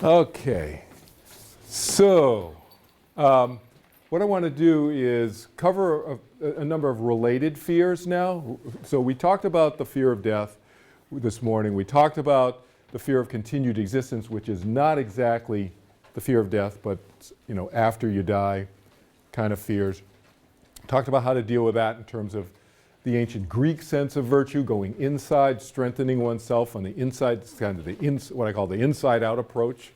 Okay, so what I want to do is cover a number of related fears now. So we talked about the fear of death this morning. We talked about the fear of continued existence, which is not exactly the fear of death, but after you die kind of fears. Talked about how to deal with that in terms of the ancient Greek sense of virtue, going inside, strengthening oneself on the inside. It's kind of what I call the inside-out approach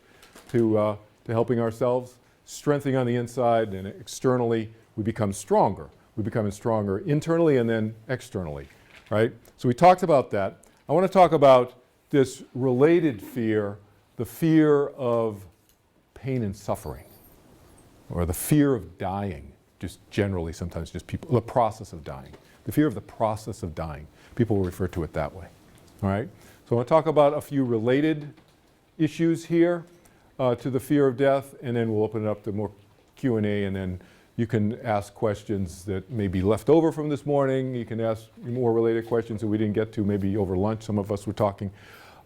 to helping ourselves. Strengthening on the inside, and externally we become stronger. We become stronger internally and then externally, right? So we talked about that. I want to talk about this related fear, the fear of pain and suffering, or the fear of dying, just generally sometimes just people, the process of dying. The fear of the process of dying. People will refer to it that way, all right? So I want to talk about a few related issues here to the fear of death, and then we'll open it up to more Q&A, and then you can ask questions that may be left over from this morning. You can ask more related questions that we didn't get to, maybe over lunch. Some of us were talking,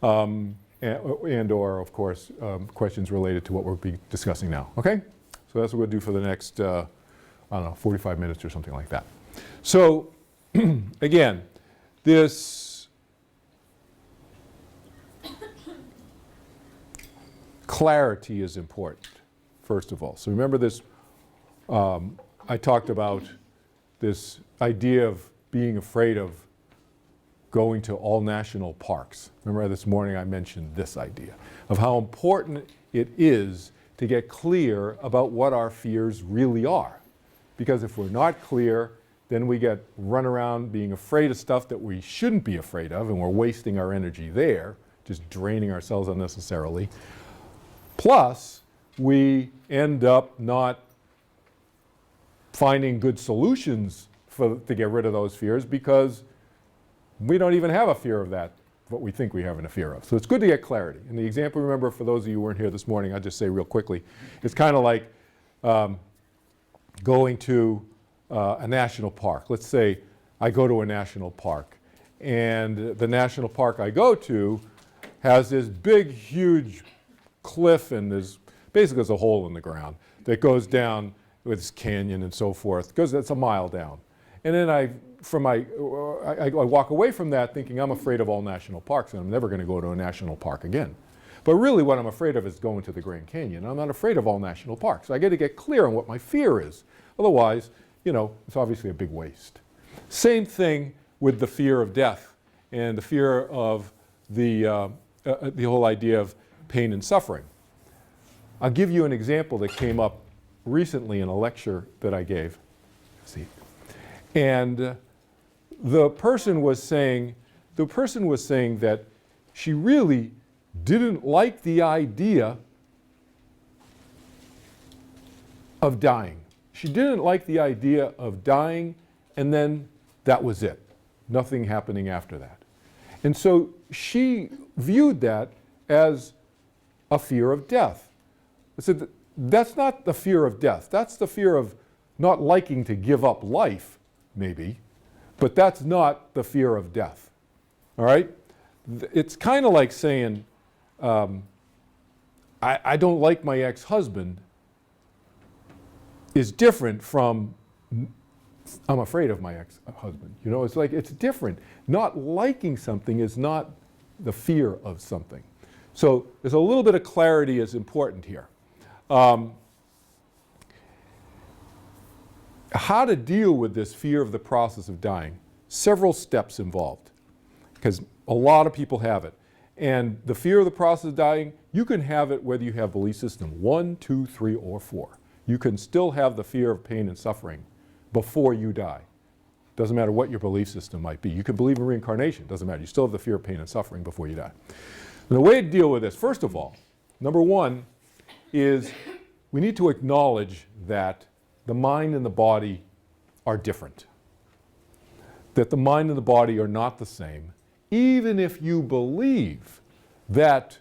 and or, of course, questions related to what we'll be discussing now, okay? So that's what we'll do for the next, 45 minutes or something like that. So, again, this clarity is important, first of all. So remember this, I talked about this idea of being afraid of going to all national parks. Remember this morning I mentioned this idea of how important it is to get clear about what our fears really are. Because if we're not clear, then we get run around being afraid of stuff that we shouldn't be afraid of, and we're wasting our energy there, just draining ourselves unnecessarily. Plus, we end up not finding good solutions to get rid of those fears because we don't even have a fear of that, what we think we have a fear of. So it's good to get clarity. And the example, remember, for those of you who weren't here this morning, I'll just say real quickly, it's kind of like going to a national park. Let's say I go to a national park, and the national park I go to has this big, huge cliff, and basically there's a hole in the ground that goes down with this canyon and so forth. That's a mile down. And then I walk away from that thinking I'm afraid of all national parks, and I'm never going to go to a national park again. But really what I'm afraid of is going to the Grand Canyon. I'm not afraid of all national parks. So I got to get clear on what my fear is. Otherwise, it's obviously a big waste. Same thing with the fear of death and the fear of the whole idea of pain and suffering. I'll give you an example that came up recently in a lecture that I gave. See, and the person was saying that she really didn't like the idea of dying. She didn't like the idea of dying, and then that was it. Nothing happening after that. And so she viewed that as a fear of death. I said, that's not the fear of death. That's the fear of not liking to give up life, maybe, but that's not the fear of death. All right? It's kind of like saying, I don't like my ex-husband, is different from I'm afraid of my ex-husband. It's like it's different. Not liking something is not the fear of something. So there's a little bit of clarity is important here. How to deal with this fear of the process of dying? Several steps involved, because a lot of people have it. And the fear of the process of dying, you can have it whether you have belief system 1, 2, 3, or 4. You can still have the fear of pain and suffering before you die. Doesn't matter what your belief system might be. You can believe in reincarnation, doesn't matter. You still have the fear of pain and suffering before you die. And the way to deal with this, first of all, number one, is we need to acknowledge that the mind and the body are different. That the mind and the body are not the same, even if you believe that,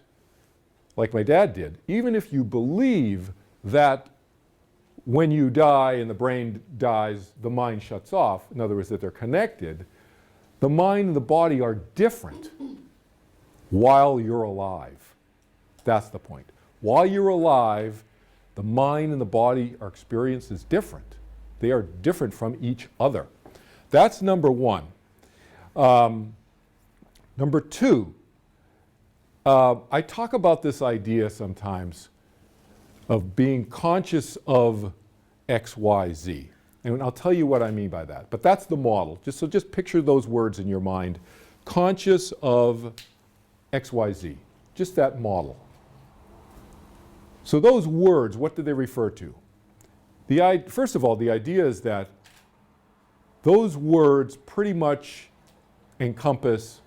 like my dad did, even if you believe that when you die and the brain dies, the mind shuts off, in other words, that they're connected, the mind and the body are different while you're alive. That's the point. While you're alive, the mind and the body are experienced as different. They are different from each other. That's number one. Number two, I talk about this idea sometimes of being conscious of X, Y, Z. And I'll tell you what I mean by that. But that's the model. So just picture those words in your mind. Conscious of X, Y, Z. Just that model. So those words, what do they refer to? First of all, the idea is that those words pretty much encompass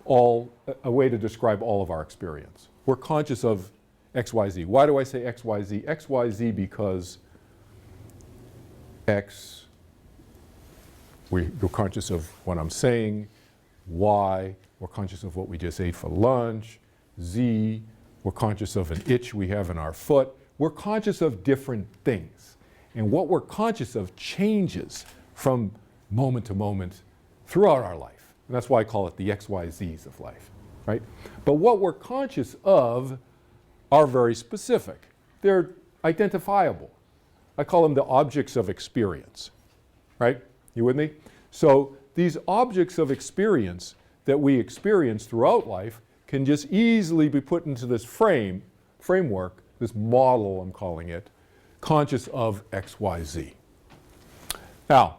a way to describe all of our experience. We're conscious of X, Y, Z. Why do I say X, Y, Z? X, Y, Z because X, we're conscious of what I'm saying. Y, we're conscious of what we just ate for lunch. Z, we're conscious of an itch we have in our foot. We're conscious of different things. And what we're conscious of changes from moment to moment throughout our life. And that's why I call it the X, Y, Z's of life, right? But what we're conscious of are very specific. They're identifiable. I call them the objects of experience, right? You with me? So these objects of experience that we experience throughout life can just easily be put into this framework, this model I'm calling it, conscious of X, Y, Z. Now,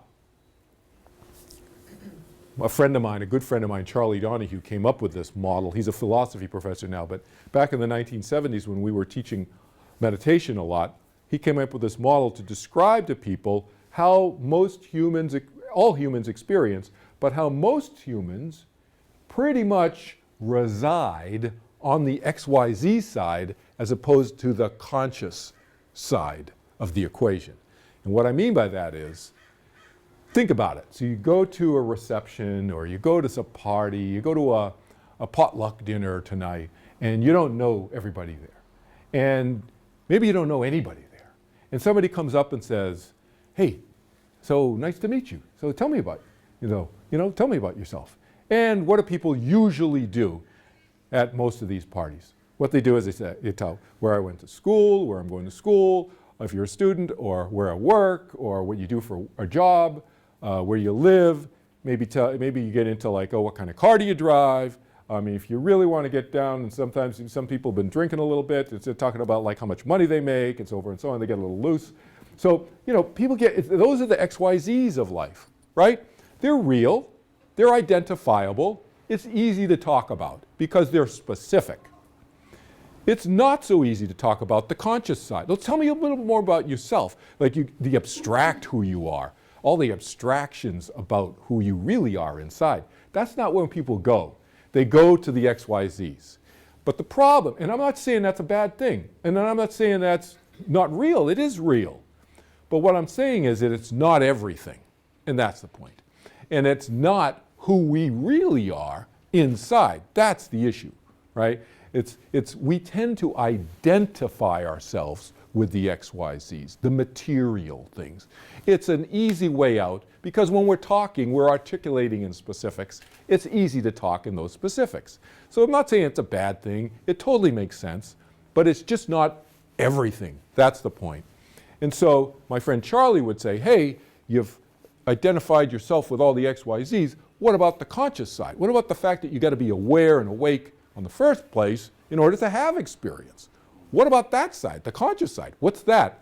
a friend of mine, a good friend of mine, Charlie Donahue, came up with this model. He's a philosophy professor now, but back in the 1970s when we were teaching meditation a lot, he came up with this model to describe to people how all humans experience, but how most humans pretty much reside on the XYZ side as opposed to the conscious side of the equation. And what I mean by that is, think about it. So you go to a reception or you go to some party, you go to a potluck dinner tonight, and you don't know everybody there. And maybe you don't know anybody there. And somebody comes up and says, hey, so nice to meet you. So tell me about, tell me about yourself. And what do people usually do at most of these parties? What they do is they tell where I went to school, where I'm going to school, if you're a student, or where I work, or what you do for a job, where you live. Maybe you get into like, oh, what kind of car do you drive? I mean, if you really want to get down, and sometimes some people have been drinking a little bit, they're talking about like how much money they make, and so forth and so on, they get a little loose. So, people those are the XYZs of life, right? They're real, they're identifiable, it's easy to talk about because they're specific. It's not so easy to talk about the conscious side. Tell me a little bit more about yourself, like the abstract who you are, all the abstractions about who you really are inside. That's not where people go. They go to the XYZs. But the problem, and I'm not saying that's a bad thing, and I'm not saying that's not real, it is real. But what I'm saying is that it's not everything, and that's the point. And it's not who we really are inside. That's the issue, right? We tend to identify ourselves with the XYZs, the material things. It's an easy way out because when we're talking, we're articulating in specifics. It's easy to talk in those specifics. So I'm not saying it's a bad thing. It totally makes sense, but it's just not everything. That's the point. And so my friend Charlie would say, hey, you've identified yourself with all the XYZs. What about the conscious side? What about the fact that you got to be aware and awake on the first place in order to have experience? What about that side, the conscious side? What's that?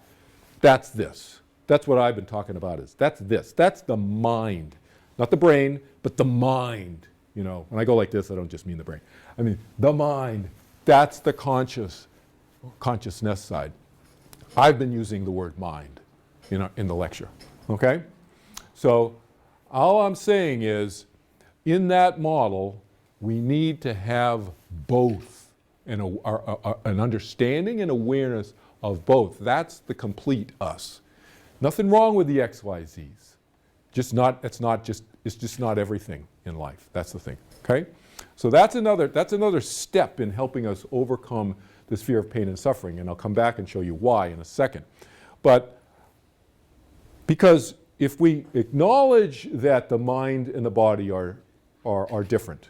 That's this. That's what I've been talking about that's this. That's the mind. Not the brain, but the mind. When I go like this, I don't just mean the brain. I mean the mind. That's the consciousness side. I've been using the word mind in the lecture, okay? So all I'm saying is, in that model, we need to have both, an understanding and awareness of both. That's the complete us. Nothing wrong with the XYZs. It's just not everything in life. That's the thing, okay? So that's another step in helping us overcome this fear of pain and suffering, and I'll come back and show you why in a second. But because if we acknowledge that the mind and the body are different,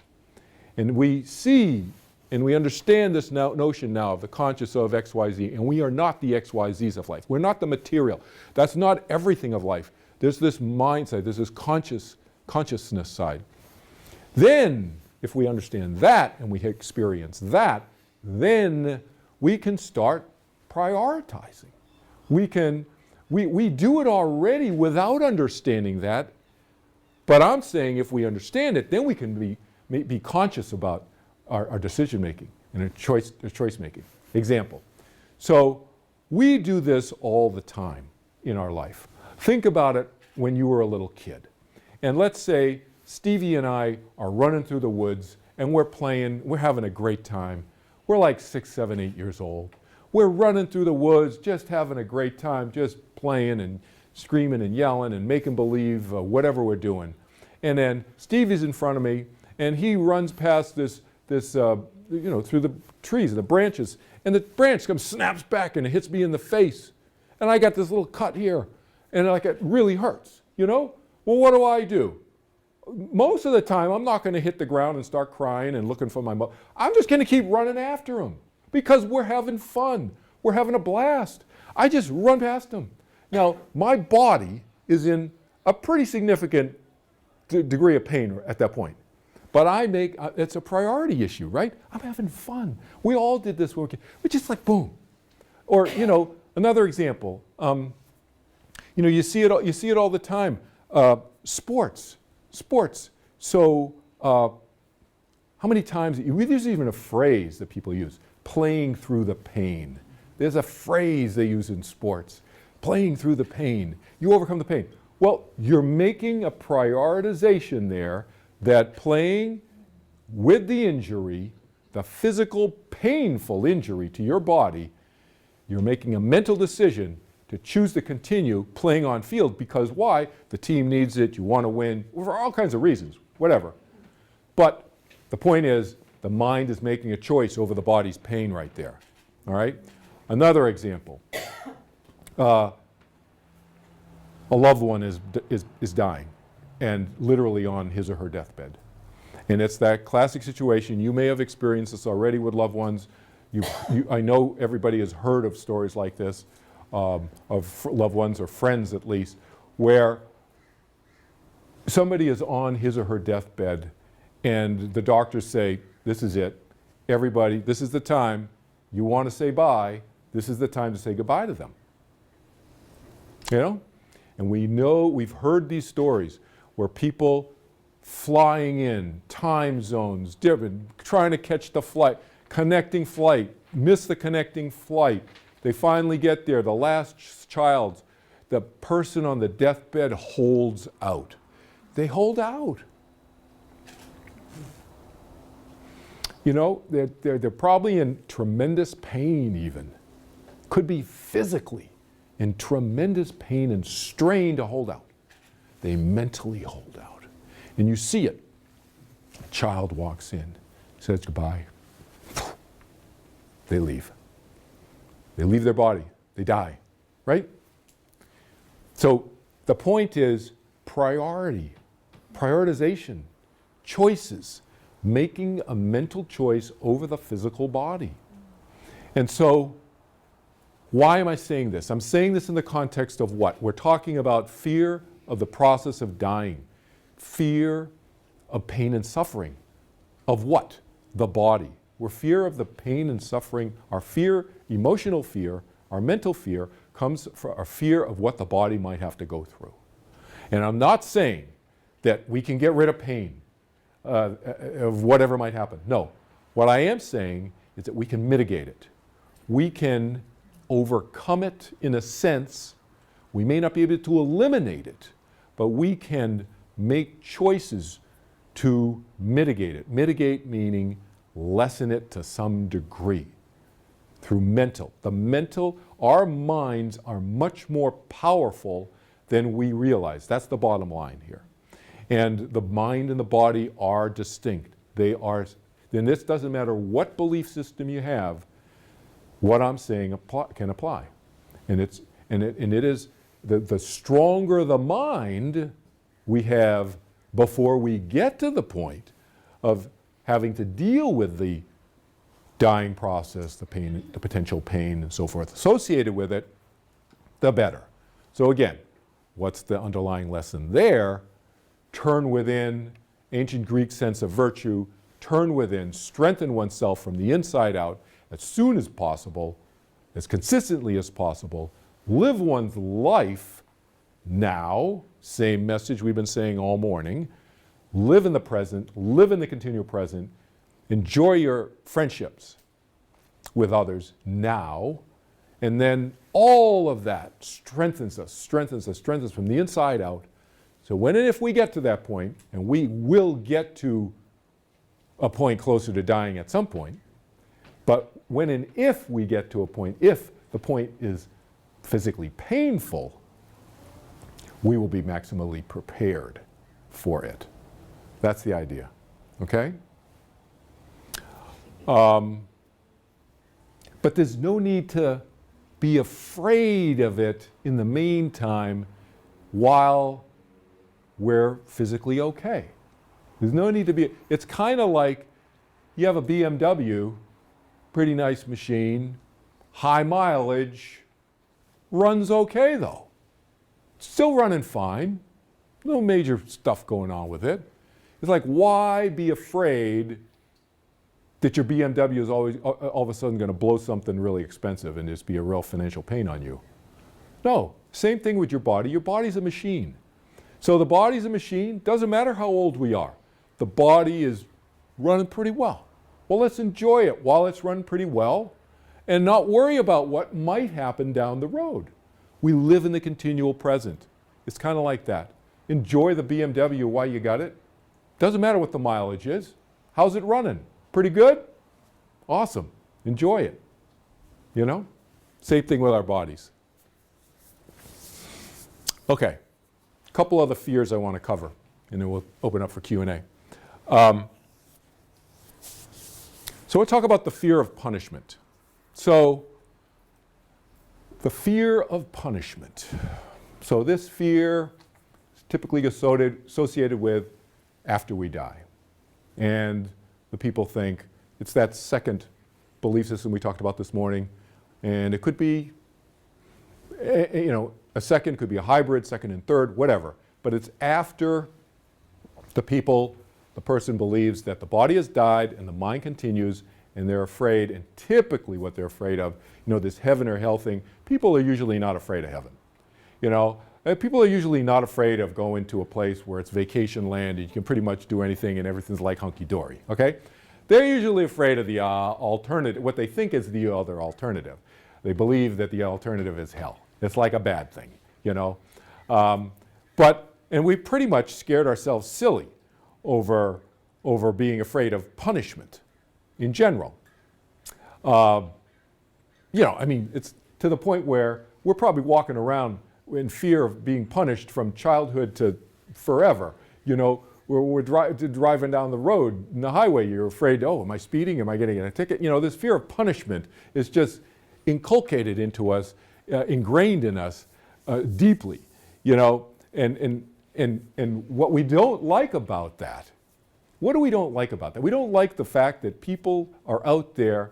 and we see and we understand this notion now of the conscious of X, Y, Z, and we are not the X, Y, Z's of life. We're not the material. That's not everything of life. There's this mind side, there's this consciousness side. Then, if we understand that and we experience that, then we can start prioritizing. We do it already without understanding that, but I'm saying if we understand it, then we can be conscious about our decision making and our choice making. Example. So we do this all the time in our life. Think about it when you were a little kid. And let's say Stevie and I are running through the woods and we're playing, we're having a great time. We're like 6, 7, 8 years old. We're running through the woods, just having a great time, just playing and screaming and yelling and making believe whatever we're doing. And then Stevie's in front of me and he runs past this through the trees and the branches, and the branch comes, snaps back and it hits me in the face. And I got this little cut here, and like it really hurts, Well, what do? Most of the time, I'm not going to hit the ground and start crying and looking for my mother. I'm just going to keep running after him because we're having fun. We're having a blast. I just run past him. Now, my body is in a pretty significant degree of pain at that point. But it's a priority issue, right? I'm having fun. We all did this when we were kids. We're just like, boom. Or, another example. You see it all the time. Sports. So, how many times, there's even a phrase that people use, playing through the pain. There's a phrase they use in sports, playing through the pain. You overcome the pain. Well, you're making a prioritization there that playing with the injury, the physical, painful injury to your body, you're making a mental decision to choose to continue playing on field because why? The team needs it, you want to win, for all kinds of reasons, whatever. But the point is, the mind is making a choice over the body's pain right there, all right? Another example. A loved one is dying and literally on his or her deathbed. And it's that classic situation. You may have experienced this already with loved ones. I know everybody has heard of stories like this, of loved ones or friends at least, where somebody is on his or her deathbed and the doctors say, this is it. Everybody, this is the time. You want to say bye. This is the time to say goodbye to them. And we've heard these stories where people flying in, time zones, different, trying to catch the flight, connecting flight, miss the connecting flight. They finally get there, the last child, the person on the deathbed holds out. They hold out. They're probably in tremendous pain even. Could be physically in tremendous pain and strain to hold out. They mentally hold out. And you see it. A child walks in, says goodbye. They leave. They leave their body. They die, right? So the point is prioritization, choices, making a mental choice over the physical body. And so why am I saying this? I'm saying this in the context of what? We're talking about fear of the process of dying, fear of pain and suffering. Of what? The body. We're fear of the pain and suffering. Our fear, emotional fear, our mental fear comes from our fear of what the body might have to go through. And I'm not saying that we can get rid of pain, of whatever might happen. No. What I am saying is that we can mitigate it. We can overcome it in a sense. We may not be able to eliminate it, but we can make choices to mitigate it. Mitigate meaning lessen it to some degree through mental. Our minds are much more powerful than we realize. That's the bottom line here. And the mind and the body are distinct. Then this doesn't matter what belief system you have, what I'm saying can apply. And it is the stronger the mind we have before we get to the point of having to deal with the dying process, the pain, the potential pain and so forth associated with it, the better. So again, what's the underlying lesson there? Turn within, ancient Greek sense of virtue, turn within, strengthen oneself from the inside out as soon as possible, as consistently as possible, live one's life now, same message we've been saying all morning, live in the present, live in the continual present, enjoy your friendships with others now, and then all of that strengthens us from the inside out. So when and if we get to that point, and we will get to a point closer to dying at some point, but when and if we get to a point, if the point is physically painful, we will be maximally prepared for it. That's the idea, okay? But there's no need to be afraid of it in the meantime while we're physically okay. There's no need to be, it's kind of like you have a BMW, pretty nice machine, high mileage, runs okay though. Still running fine, no major stuff going on with it. It's like, why be afraid that your BMW is always all of a sudden going to blow something really expensive and just be a real financial pain on you? No, same thing with your body. Your body's a machine. So the body's a machine, doesn't matter how old we are. The body is running pretty well. Well, let's enjoy it while it's running pretty well and not worry about what might happen down the road. We live in the continual present. It's kind of like that. Enjoy the BMW while you got it. Doesn't matter what the mileage is. How's it running? Pretty good? Awesome. Enjoy it. You know? Same thing with our bodies. Okay. A couple other fears I want to cover, and then we'll open up for Q&A. So we'll talk about the fear of punishment. So the fear of punishment. So this fear is typically associated with after we die. And the people think it's that second belief system we talked about this morning. And it could be, you know, a second, could be a hybrid, second and third, whatever. But it's after the person believes that the body has died and the mind continues, and they're afraid, and typically what they're afraid of, you know, this heaven or hell thing, people are usually not afraid of heaven. You know, people are usually not afraid of going to a place where it's vacation land and you can pretty much do anything and everything's like hunky-dory, okay? They're usually afraid of the alternative, what they think is the other alternative. They believe that the alternative is hell. It's like a bad thing, you know? And we pretty much scared ourselves silly over being afraid of punishment in general. You know, I mean, it's to the point where we're probably walking around in fear of being punished from childhood to forever. You know, we're driving down the road in the highway, you're afraid, oh, am I speeding? Am I getting a ticket? You know, this fear of punishment is just inculcated into us, ingrained in us deeply, you know, and what we don't like about that, what do we don't like about that? We don't like the fact that people are out there,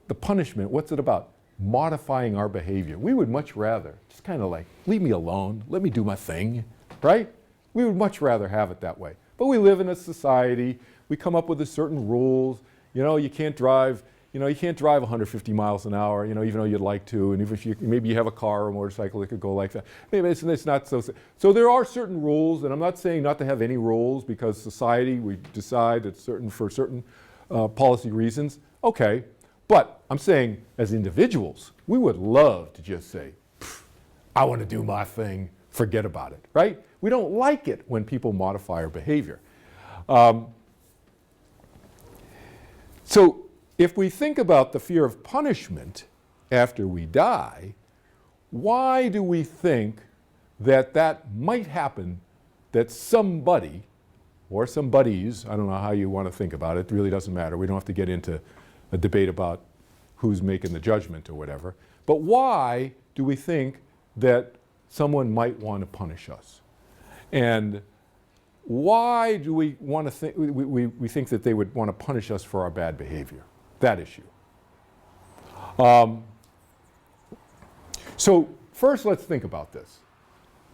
the punishment, what's it about? Modifying our behavior. We would much rather just kind of like, leave me alone, let me do my thing, right? We would much rather have it that way. But we live in a society, we come up with certain rules, you know, you can't drive 150 miles an hour, you know, even though you'd like to, and even if maybe you have a car or a motorcycle that could go like that. Maybe it's not so. So there are certain rules, and I'm not saying not to have any rules because society, we decide it's for certain policy reasons. Okay, but I'm saying as individuals, we would love to just say, I want to do my thing, forget about it, right? We don't like it when people modify our behavior. So if we think about the fear of punishment after we die, why do we think that might happen, that somebody or somebodies, I don't know how you want to think about it, it really doesn't matter. We don't have to get into a debate about who's making the judgment or whatever. But why do we think that someone might want to punish us? And why do we want to think, we think that they would want to punish us for our bad behavior? that issue. So first, let's think about this.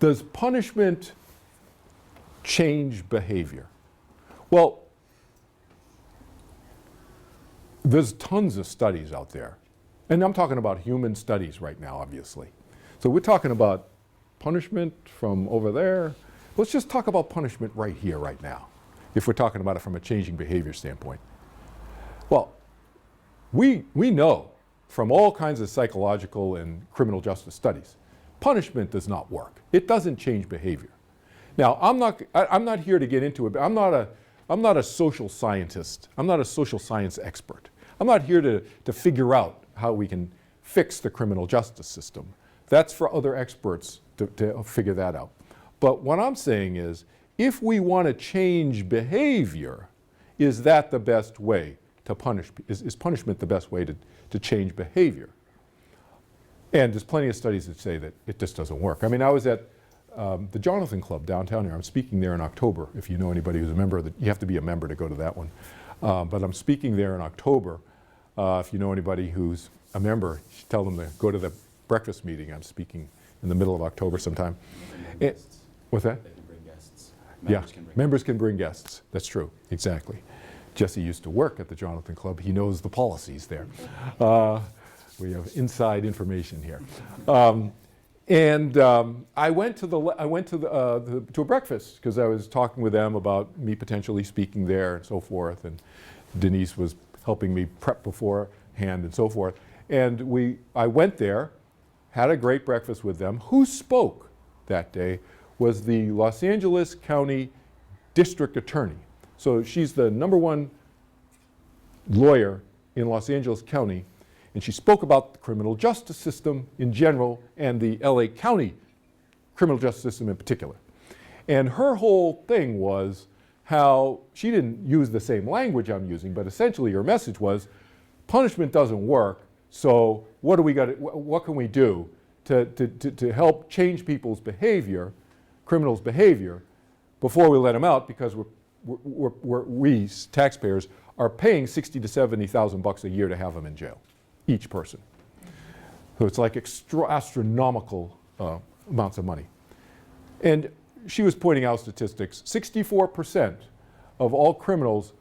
Does punishment change behavior? Well, there's tons of studies out there. And I'm talking about human studies right now, obviously. So we're talking about punishment from over there. Let's just talk about punishment right here, right now, if we're talking about it from a changing behavior standpoint. Well, we know from all kinds of psychological and criminal justice studies, punishment does not work. It doesn't change behavior. Now, I'm not here to get into it, but I'm not a social scientist. I'm not a social science expert. I'm not here to figure out how we can fix the criminal justice system. That's for other experts to figure that out. But what I'm saying is, if we want to change behavior, is that the best way to punish? Is punishment the best way to change behavior? And there's plenty of studies that say that it just doesn't work. I mean, I was at the Jonathan Club downtown here. I'm speaking there in October. If you know anybody who's a member of the, you have to be a member to go to that one. But I'm speaking there in October. If you know anybody who's a member, you should tell them to go to the breakfast meeting. I'm speaking in the middle of October sometime. What's that? They can bring guests. Members can bring guests. That's true, exactly. Jesse used to work at the Jonathan Club. He knows the policies there. We have inside information here. I went to a breakfast because I was talking with them about me potentially speaking there and so forth. And Denise was helping me prep beforehand and so forth. And I went there, had a great breakfast with them. Who spoke that day was the Los Angeles County District Attorney. So she's the #1 lawyer in Los Angeles County, and she spoke about the criminal justice system in general and the LA County criminal justice system in particular. And her whole thing was how she didn't use the same language I'm using, but essentially her message was punishment doesn't work, so what can we do to help change people's behavior, criminals' behavior, before we let them out, because we taxpayers are paying $60,000 to $70,000 a year to have them in jail, each person. So it's like astronomical amounts of money. And she was pointing out statistics. 64% of all criminals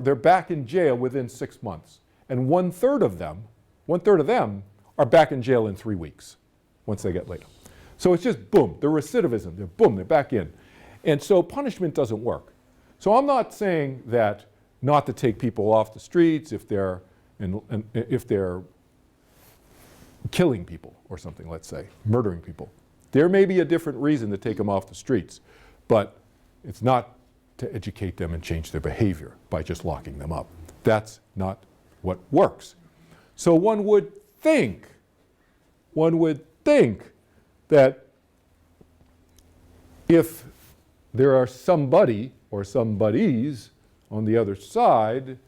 they're back in jail within 6 months, and one third of them are back in jail in 3 weeks once they get laid up. So it's just boom, the recidivism, they're back in. And so punishment doesn't work. So I'm not saying that not to take people off the streets if they're killing people or something, let's say, murdering people. There may be a different reason to take them off the streets, but it's not to educate them and change their behavior by just locking them up. That's not what works. So one would think that if there are somebody or somebodies on the other side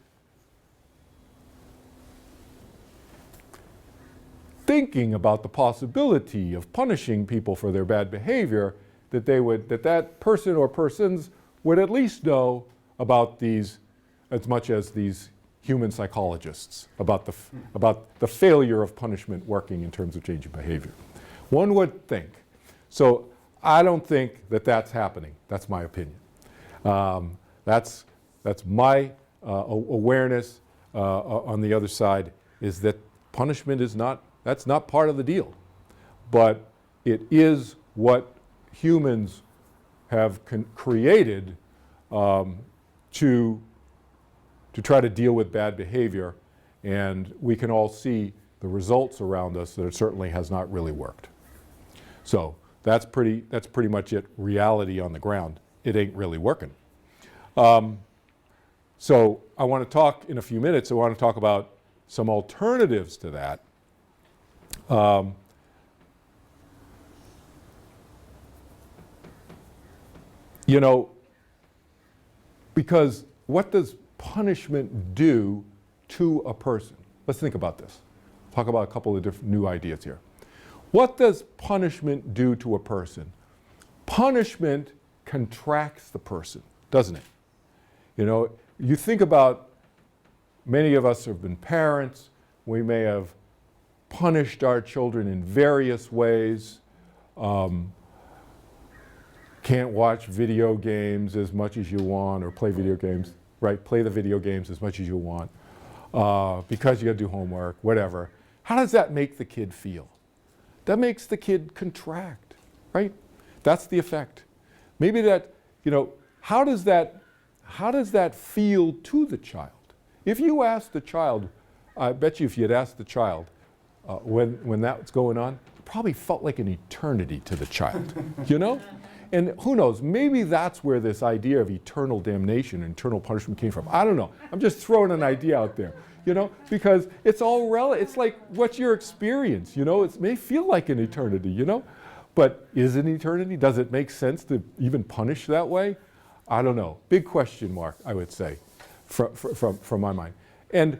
thinking about the possibility of punishing people for their bad behavior, that person or persons would at least know about these as much as these human psychologists, about the failure of punishment working in terms of changing behavior. One would think. So I don't think that that's happening. That's my opinion. That's my awareness on the other side, is that punishment that's not part of the deal. But it is what humans have created to try to deal with bad behavior, and we can all see the results around us that it certainly has not really worked. So that's pretty much it. Reality on the ground, it ain't really working. So I want to talk in a few minutes. I want to talk about some alternatives to that. Because what does punishment do to a person? Let's think about this. Talk about a couple of different new ideas here. What does punishment do to a person? Punishment contracts the person, doesn't it? You think about many of us have been parents. We may have punished our children in various ways. Can't watch video games as much as you want, or play video games, right? Play the video games as much as you want because you got to do homework, whatever. How does that make the kid feel? That makes the kid contract, right? That's the effect. Maybe that, how does that feel to the child? If you ask the child, I bet you if you'd asked the child when that was going on, it probably felt like an eternity to the child, And who knows, maybe that's where this idea of eternal damnation and eternal punishment came from. I don't know. I'm just throwing an idea out there, because it's all relative. It's like what's your experience, It may feel like an eternity, But is it eternity? Does it make sense to even punish that way? I don't know. Big question mark, I would say, from my mind. And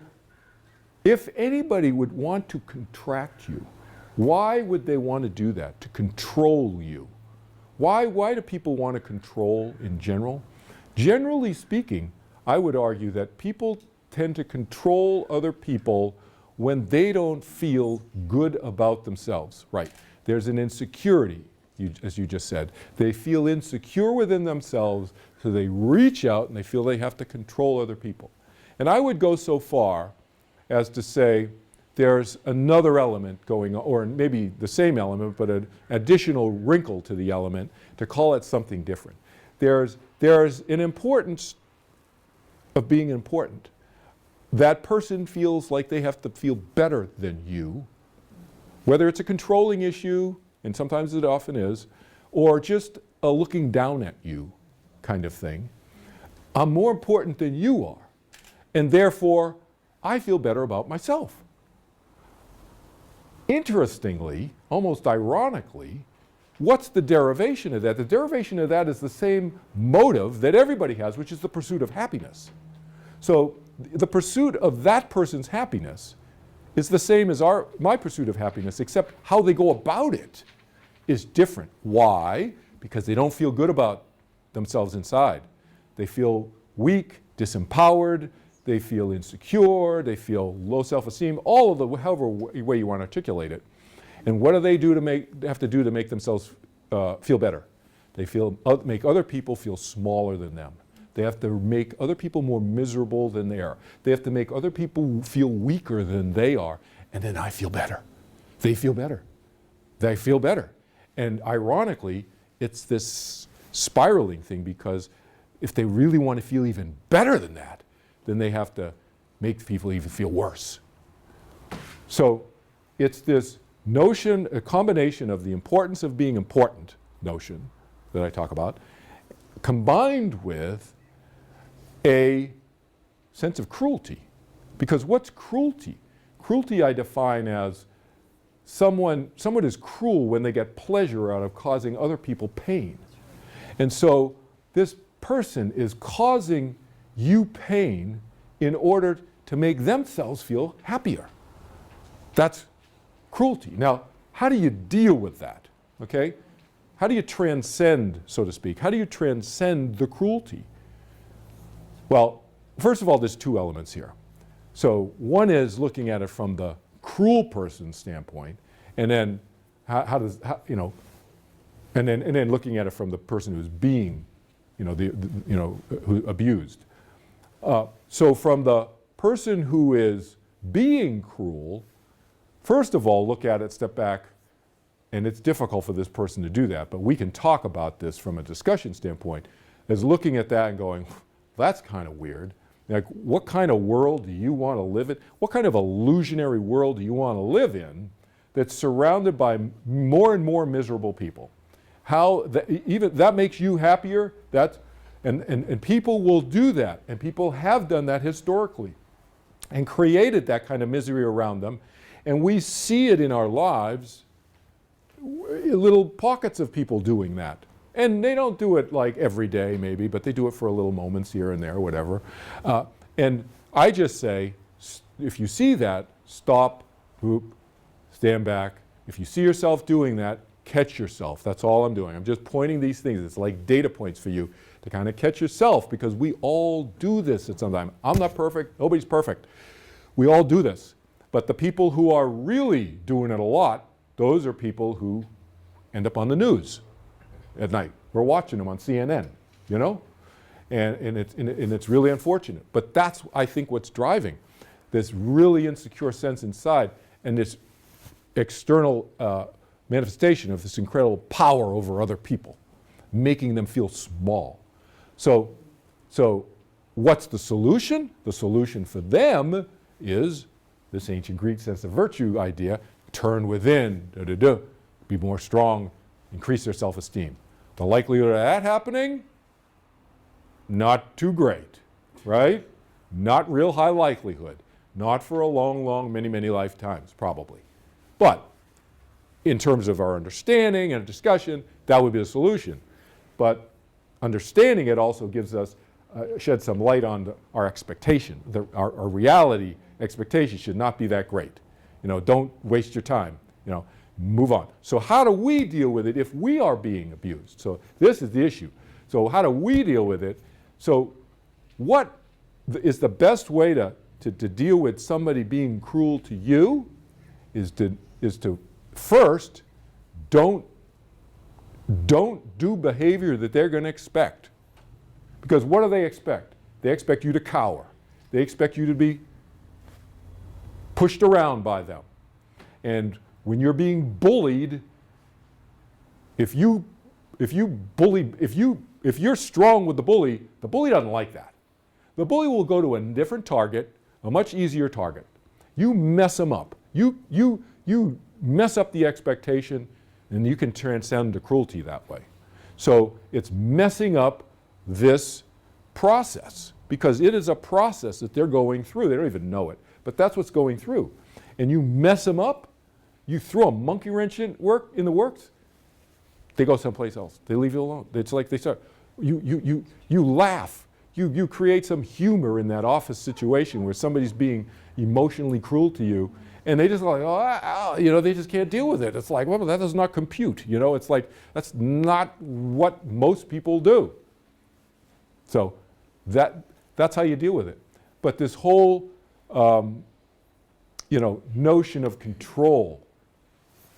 if anybody would want to contract you, why would they want to do that? To control you. Why do people want to control in general? Generally speaking, I would argue that people tend to control other people when they don't feel good about themselves. Right. There's an insecurity, as you just said. They feel insecure within themselves, so they reach out and they feel they have to control other people. And I would go so far as to say there's another element going on, or maybe the same element, but an additional wrinkle to the element to call it something different. There's an importance of being important. That person feels like they have to feel better than you, whether it's a controlling issue, and sometimes it often is, or just a looking down at you kind of thing. I'm more important than you are, and therefore I feel better about myself. Interestingly, almost ironically, what's the derivation of that? The derivation of that is the same motive that everybody has, which is the pursuit of happiness. So the pursuit of that person's happiness is the same as my pursuit of happiness, except how they go about it is different. Why? Because they don't feel good about themselves inside. They feel weak, disempowered, they feel insecure, they feel low self-esteem, all of the, however way you want to articulate it. And what do they have to do to make themselves feel better? They make other people feel smaller than them. They have to make other people more miserable than they are. They have to make other people feel weaker than they are. And then I feel better. They feel better. They feel better. And ironically, it's this spiraling thing, because if they really want to feel even better than that, then they have to make people even feel worse. So it's this notion, a combination of the importance of being important notion that I talk about, combined with a sense of cruelty. Because what's cruelty? Cruelty I define as someone is cruel when they get pleasure out of causing other people pain. And so this person is causing you pain in order to make themselves feel happier. That's cruelty. Now, how do you deal with that? Okay? How do you transcend, so to speak? How do you transcend the cruelty? Well, first of all, there's two elements here. So one is looking at it from the cruel person's standpoint, and then and then looking at it from the person who's being, who abused. So from the person who is being cruel, first of all, look at it, step back, and it's difficult for this person to do that, but we can talk about this from a discussion standpoint, as looking at that and going, that's kind of weird. Like, what kind of world do you want to live in? What kind of illusionary world do you want to live in that's surrounded by more and more miserable people? How even that makes you happier? And people will do that, and people have done that historically and created that kind of misery around them. And we see it in our lives, little pockets of people doing that. And they don't do it like every day maybe, but they do it for a little moments here and there, whatever. And I just say, if you see that, stop, whoop, stand back. If you see yourself doing that, catch yourself. That's all I'm doing. I'm just pointing these things. It's like data points for you to kind of catch yourself, because we all do this at some time. I'm not perfect. Nobody's perfect. We all do this. But the people who are really doing it a lot, those are people who end up on the news at night. We're watching them on CNN, you know? And it's really unfortunate. But that's, I think, what's driving this really insecure sense inside and this external manifestation of this incredible power over other people, making them feel small. So what's the solution? The solution for them is this ancient Greek sense of virtue idea: turn within, be more strong, increase their self-esteem. The likelihood of that happening, not too great, right? Not real high likelihood. Not for a long, many lifetimes, probably. But in terms of our understanding and discussion, that would be the solution. But understanding it also gives us, sheds some light on our expectation. Our reality expectation should not be that great. You know, don't waste your time. You know, move on. So how do we deal with it if we are being abused? So this is the issue. So how do we deal with it? So what is the best way to deal with somebody being cruel to you is to first don't do behavior that they're going to expect. Because what do they expect? They expect you to cower. They expect you to be pushed around by them. And when you're being bullied, if you're strong with the bully doesn't like that. The bully will go to a different target, a much easier target. You mess them up. You mess up the expectation, and you can transcend to cruelty that way. So it's messing up this process, because it is a process that they're going through. They don't even know it, but that's what's going through. And you mess them up, you throw a monkey wrench in the works, they go someplace else. They leave you alone. It's like they start, you laugh. You create some humor in that office situation where somebody's being emotionally cruel to you, and they just like, oh, you know, they just can't deal with it. It's like, well, that does not compute. You know, it's like, that's not what most people do. So that's how you deal with it. But this whole, notion of control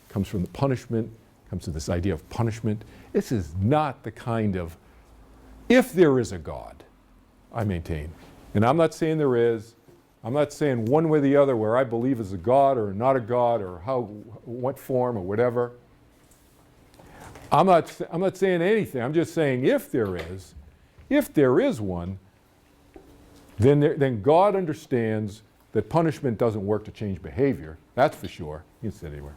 comes from the punishment, comes to this idea of punishment. This is not the kind of, if there is a God, I maintain, and I'm not saying there is, I'm not saying one way or the other where I believe is a God or not a God or what form or whatever. I'm not saying anything. I'm just saying if there is one, then God understands that punishment doesn't work to change behavior. That's for sure. You can sit anywhere.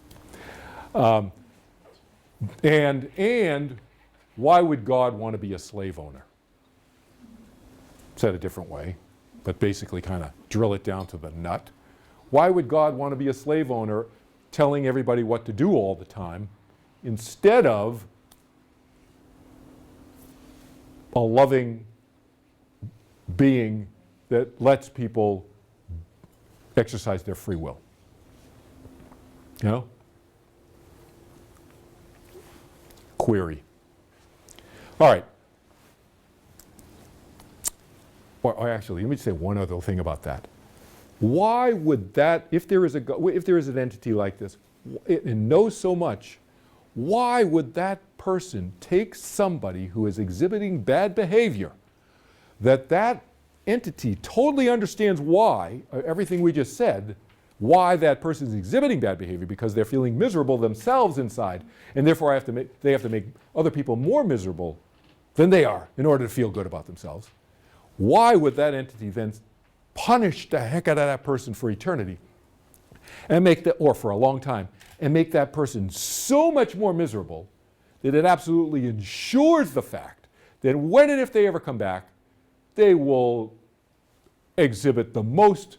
And why would God want to be a slave owner? Said a different way, but basically kind of drill it down to the nut. Why would God want to be a slave owner telling everybody what to do all the time instead of a loving being that lets people exercise their free will? You know? Query. All right. Or actually, let me say one other thing about that. Why would that, if there is an entity like this, and knows so much, why would that person take somebody who is exhibiting bad behavior, that entity totally understands why, everything we just said, why that person is exhibiting bad behavior, because they're feeling miserable themselves inside, and therefore they have to make other people more miserable than they are in order to feel good about themselves. Why would that entity then punish the heck out of that person for eternity and or for a long time, and make that person so much more miserable that it absolutely ensures the fact that when and if they ever come back, they will exhibit the most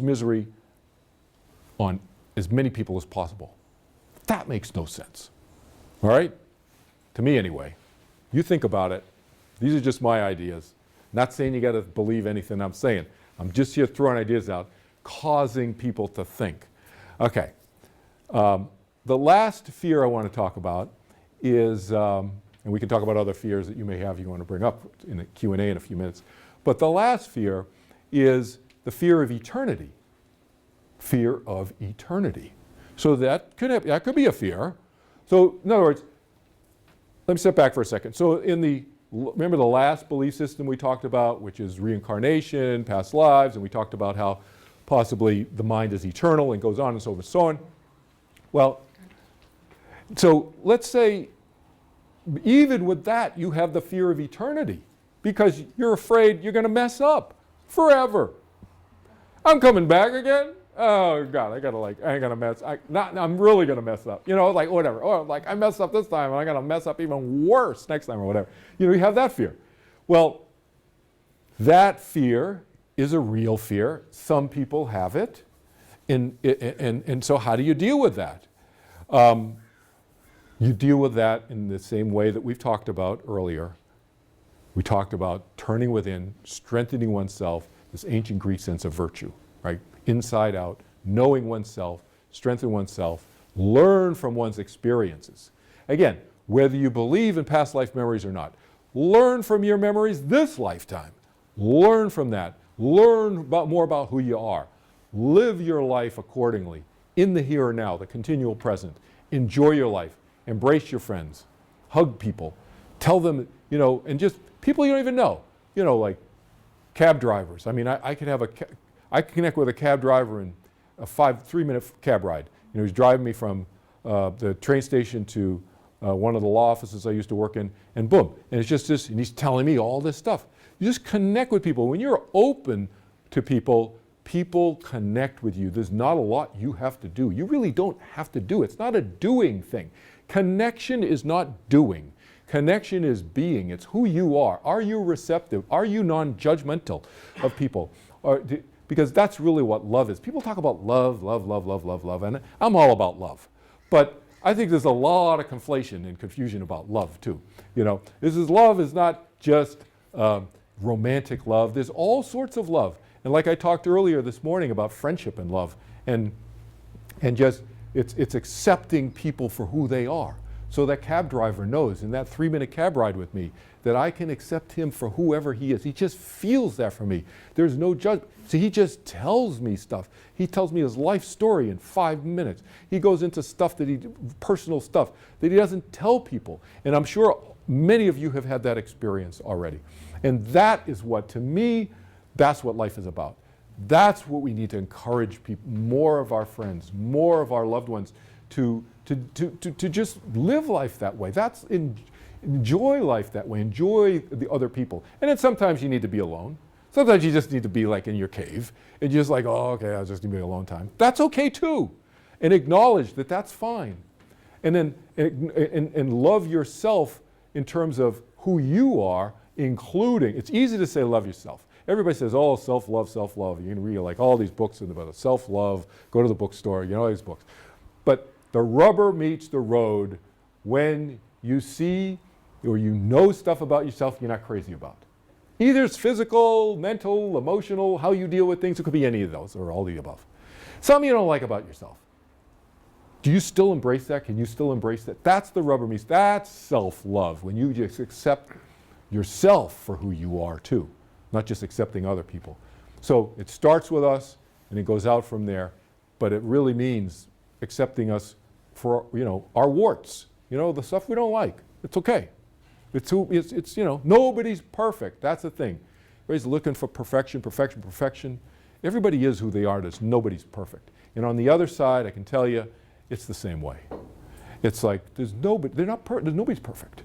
misery on as many people as possible. That makes no sense. All right? To me anyway. You think about it. These are just my ideas. Not saying you got to believe anything I'm saying. I'm just here throwing ideas out, causing people to think. Okay. The last fear I want to talk about is, and we can talk about other fears that you may have you want to bring up in the Q&A in a few minutes. But the last fear is the fear of eternity. Fear of eternity. So that could be a fear. So in other words, let me step back for a second. So remember the last belief system we talked about, which is reincarnation, past lives, and we talked about how possibly the mind is eternal and goes on and so forth and so on. Well, so let's say even with that you have the fear of eternity because you're afraid you're going to mess up forever. I'm coming back again. Oh God, I ain't gonna mess. I'm really gonna mess up. You know, like whatever. Or like I messed up this time, and I'm gonna mess up even worse next time, or whatever. You know, you have that fear. Well, that fear is a real fear. Some people have it, and so how do you deal with that? You deal with that in the same way that we've talked about earlier. We talked about turning within, strengthening oneself. This ancient Greek sense of virtue, right? Inside out, knowing oneself, strengthen oneself, learn from one's experiences. Again, whether you believe in past life memories or not, learn from your memories this lifetime. Learn from that. Learn more about who you are. Live your life accordingly, in the here and now, the continual present. Enjoy your life. Embrace your friends. Hug people. Tell them, you know, and just people you don't even know, you know, like cab drivers. I mean, I can connect with a cab driver in a 3-minute cab ride. You know, he's driving me from the train station to one of the law offices I used to work in, and boom. And it's just this, and he's telling me all this stuff. You just connect with people. When you're open to people, people connect with you. There's not a lot you have to do. You really don't have to do it. It's not a doing thing. Connection is not doing. Connection is being. It's who you are. Are you receptive? Are you non-judgmental of people? Because that's really what love is. People talk about love, and I'm all about love. But I think there's a lot of conflation and confusion about love too. You know, love is not just romantic love. There's all sorts of love. And like I talked earlier this morning about friendship and love, and just it's accepting people for who they are. So that cab driver knows in that 3-minute cab ride with me that I can accept him for whoever he is. He just feels that for me. There's no judgment. So he just tells me stuff. He tells me his life story in 5 minutes. He goes into stuff personal stuff that he doesn't tell people. And I'm sure many of you have had that experience already. And that is what, to me, that's what life is about. That's what we need to encourage people, more of our friends, more of our loved ones to just live life that way. Enjoy life that way. Enjoy the other people. And then sometimes you need to be alone. Sometimes you just need to be like in your cave and you're just like, oh, okay, I'll just need to be alone time. That's okay too. And acknowledge that that's fine. And then and love yourself in terms of who you are, including, it's easy to say love yourself. Everybody says, oh, self-love, self-love. You can read like all these books about self-love, go to the bookstore, you know, all these books. But the rubber meets the road when you see or you know stuff about yourself you're not crazy about. Either it's physical, mental, emotional, how you deal with things. It could be any of those or all the above. Something you don't like about yourself. Do you still embrace that? Can you still embrace that? That's the rubber meets. That's self-love, when you just accept yourself for who you are too, not just accepting other people. So it starts with us and it goes out from there, but it really means accepting us for, you know, our warts, you know, the stuff we don't like. It's okay. It's you know, nobody's perfect. That's the thing. Everybody's looking for perfection, perfection, perfection. Everybody is who they are. Nobody's perfect. And on the other side, I can tell you, it's the same way. It's like there's nobody's perfect.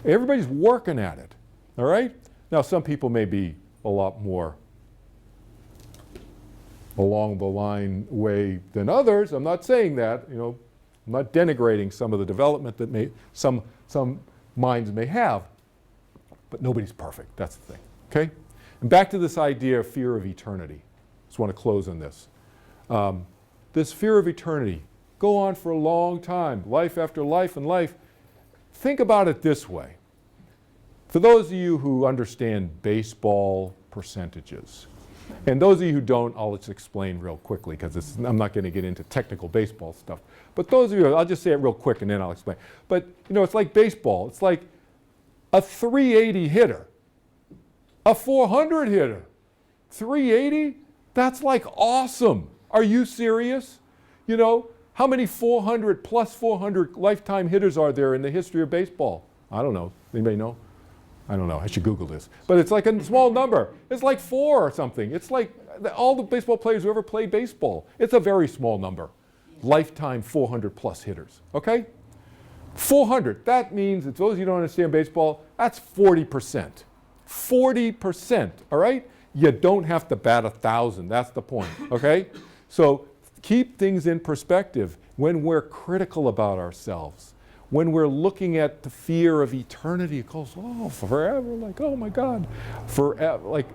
Everybody's working at it. All right? Now, some people may be a lot more along the line way than others. I'm not saying that, you know, I'm not denigrating some of the development that some minds may have, but nobody's perfect. That's the thing, okay? And back to this idea of fear of eternity. Just want to close on this. This fear of eternity, go on for a long time, life after life and life. Think about it this way. For those of you who understand baseball percentages, And those of you who don't, I'll just explain real quickly because I'm not going to get into technical baseball stuff. But those of you, I'll just say it real quick and then I'll explain. But you know, it's like baseball. It's like a 380 hitter, a 400 hitter, 380. That's like awesome. Are you serious? You know, how many 400 plus 400 lifetime hitters are there in the history of baseball? I don't know. Anybody know? I don't know. I should Google this. But it's like a small number. It's like 4 or something. It's like all the baseball players who ever played baseball. It's a very small number. Lifetime 400 plus hitters. Okay? 400. That means, if those of you who don't understand baseball, that's 40%. 40%. All right? You don't have to bat 1,000. That's the point. Okay? So keep things in perspective when we're critical about ourselves. When we're looking at the fear of eternity, it goes, oh, forever, like, oh my God, forever, like,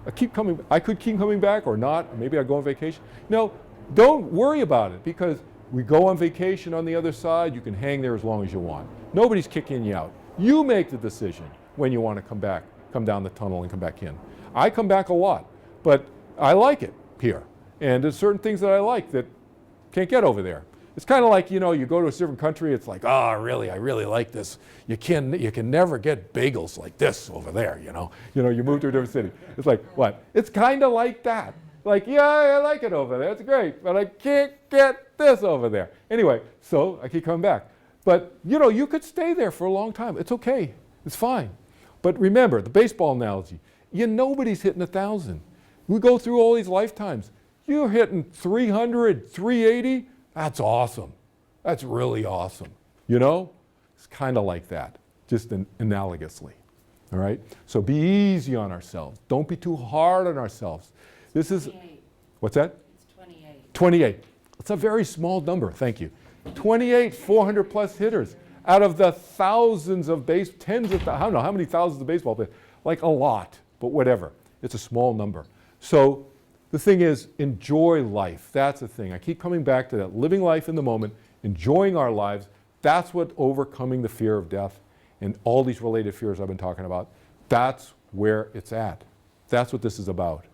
I could keep coming back or not, or maybe I go on vacation. No, don't worry about it, because we go on vacation on the other side, you can hang there as long as you want. Nobody's kicking you out. You make the decision when you want to come back, come down the tunnel and come back in. I come back a lot, but I like it here. And there's certain things that I like that can't get over there. It's kind of like, you know, you go to a different country, it's like, oh, really, I really like this. You can never get bagels like this over there, you know. You move to a different city. It's like, what? It's kind of like that. Like, yeah, I like it over there, it's great, but I can't get this over there. Anyway, so I keep coming back. But, you know, you could stay there for a long time. It's okay, it's fine. But remember, the baseball analogy, nobody's hitting 1,000. We go through all these lifetimes. You're hitting 300, 380, that's awesome. That's really awesome. You know? It's kind of like that, just analogously. All right? So be easy on ourselves. Don't be too hard on ourselves. This is, 28. What's that? It's 28. 28. It's a very small number, thank you. 28 400 plus hitters out of the thousands of tens of, I don't know how many thousands of baseball players, like a lot, but whatever. It's a small number. So the thing is, enjoy life. That's the thing. I keep coming back to that. Living life in the moment, enjoying our lives. That's what overcoming the fear of death and all these related fears I've been talking about. That's where it's at. That's what this is about.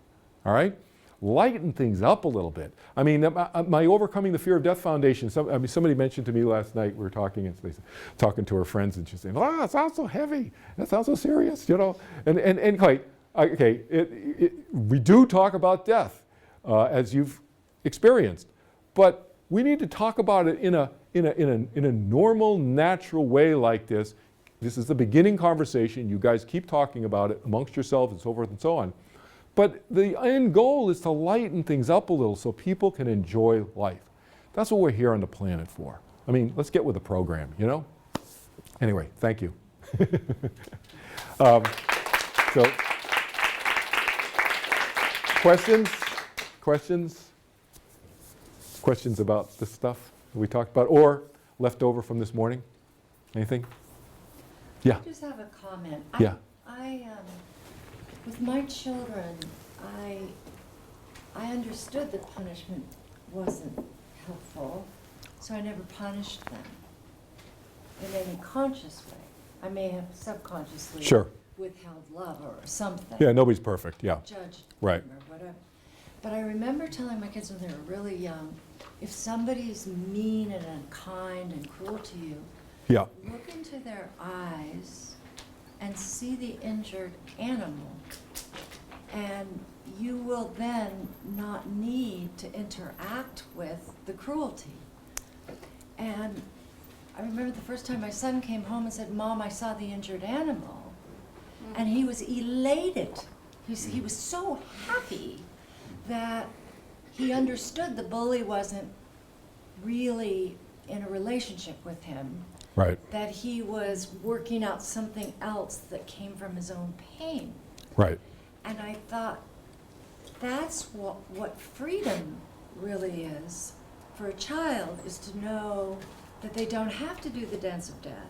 All right? Lighten things up a little bit. I mean, my Overcoming the Fear of Death Foundation, somebody mentioned to me last night, we were talking, and talking to her friends, and she's saying, oh, it sounds so heavy. That sounds so serious, you know? And quite, okay, we do talk about death, as you've experienced, but we need to talk about it in a normal, natural way like this. This is the beginning conversation. You guys keep talking about it amongst yourselves and so forth and so on. But the end goal is to lighten things up a little so people can enjoy life. That's what we're here on the planet for. I mean, let's get with the program, you know? Anyway, thank you. So. Questions? Questions about this stuff that we talked about, or left over from this morning? Anything? Yeah. I just have a comment. Yeah. With my children, I understood that punishment wasn't helpful, so I never punished them in any conscious way. I may have subconsciously withheld love or something. Yeah, nobody's perfect, yeah. Judged right. them or whatever. But I remember telling my kids when they were really young, if somebody's mean and unkind and cruel to you, look into their eyes and see the injured animal, and you will then not need to interact with the cruelty. And I remember the first time my son came home and said, Mom, I saw the injured animal. And he was elated. He was so happy that he understood the bully wasn't really in a relationship with him. Right. That he was working out something else that came from his own pain. Right. And I thought, that's what freedom really is for a child, is to know that they don't have to do the dance of death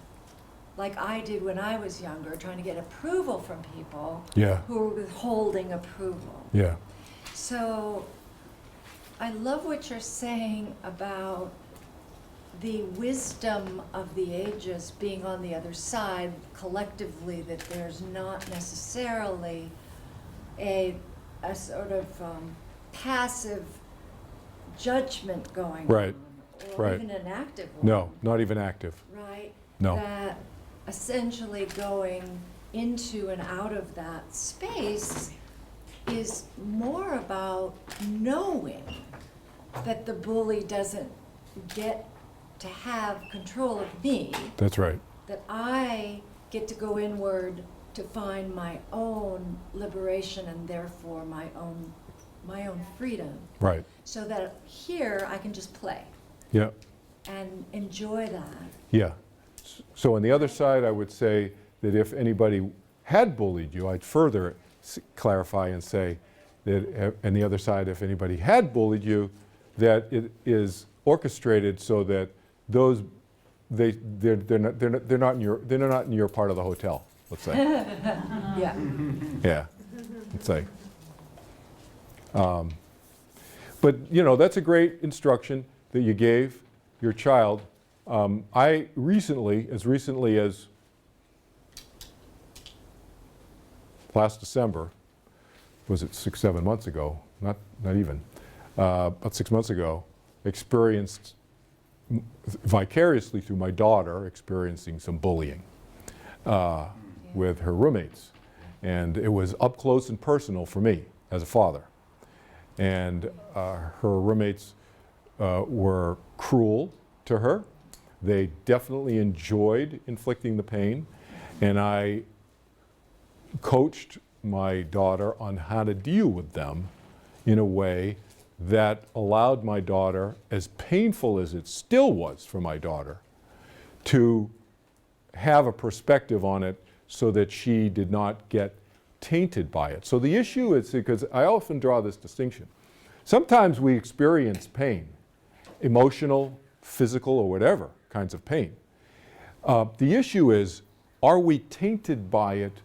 like I did when I was younger, trying to get approval from people who were withholding approval. Yeah. So I love what you're saying about the wisdom of the ages being on the other side collectively, that there's not necessarily a a sort of passive judgment going Right. on, or Right. even an active one. No, not even active. Right? No. That essentially going into and out of that space is more about knowing that the bully doesn't get to have control of me, That's right. that I get to go inward to find my own liberation and therefore my own freedom. Right. So that here I can just play Yeah. and enjoy that. Yeah. So on the other side, I would say that if anybody had bullied you, I'd further clarify and say that, on the other side, if anybody had bullied you, that it is orchestrated so that those they're not in your part of the hotel. Let's say. Yeah. Yeah. Let's say. But you know, that's a great instruction that you gave your child. I recently as last December, was it 6-7 months ago? Not even. About 6 months ago, experienced vicariously through my daughter experiencing some bullying with her roommates, and it was up close and personal for me as a father. And her roommates were cruel to her. They definitely enjoyed inflicting the pain, and I coached my daughter on how to deal with them in a way that allowed my daughter, as painful as it still was for my daughter, to have a perspective on it so that she did not get tainted by it. So the issue is, because I often draw this distinction, sometimes we experience pain, emotional, physical, or whatever kinds of pain. The issue is, are we tainted by it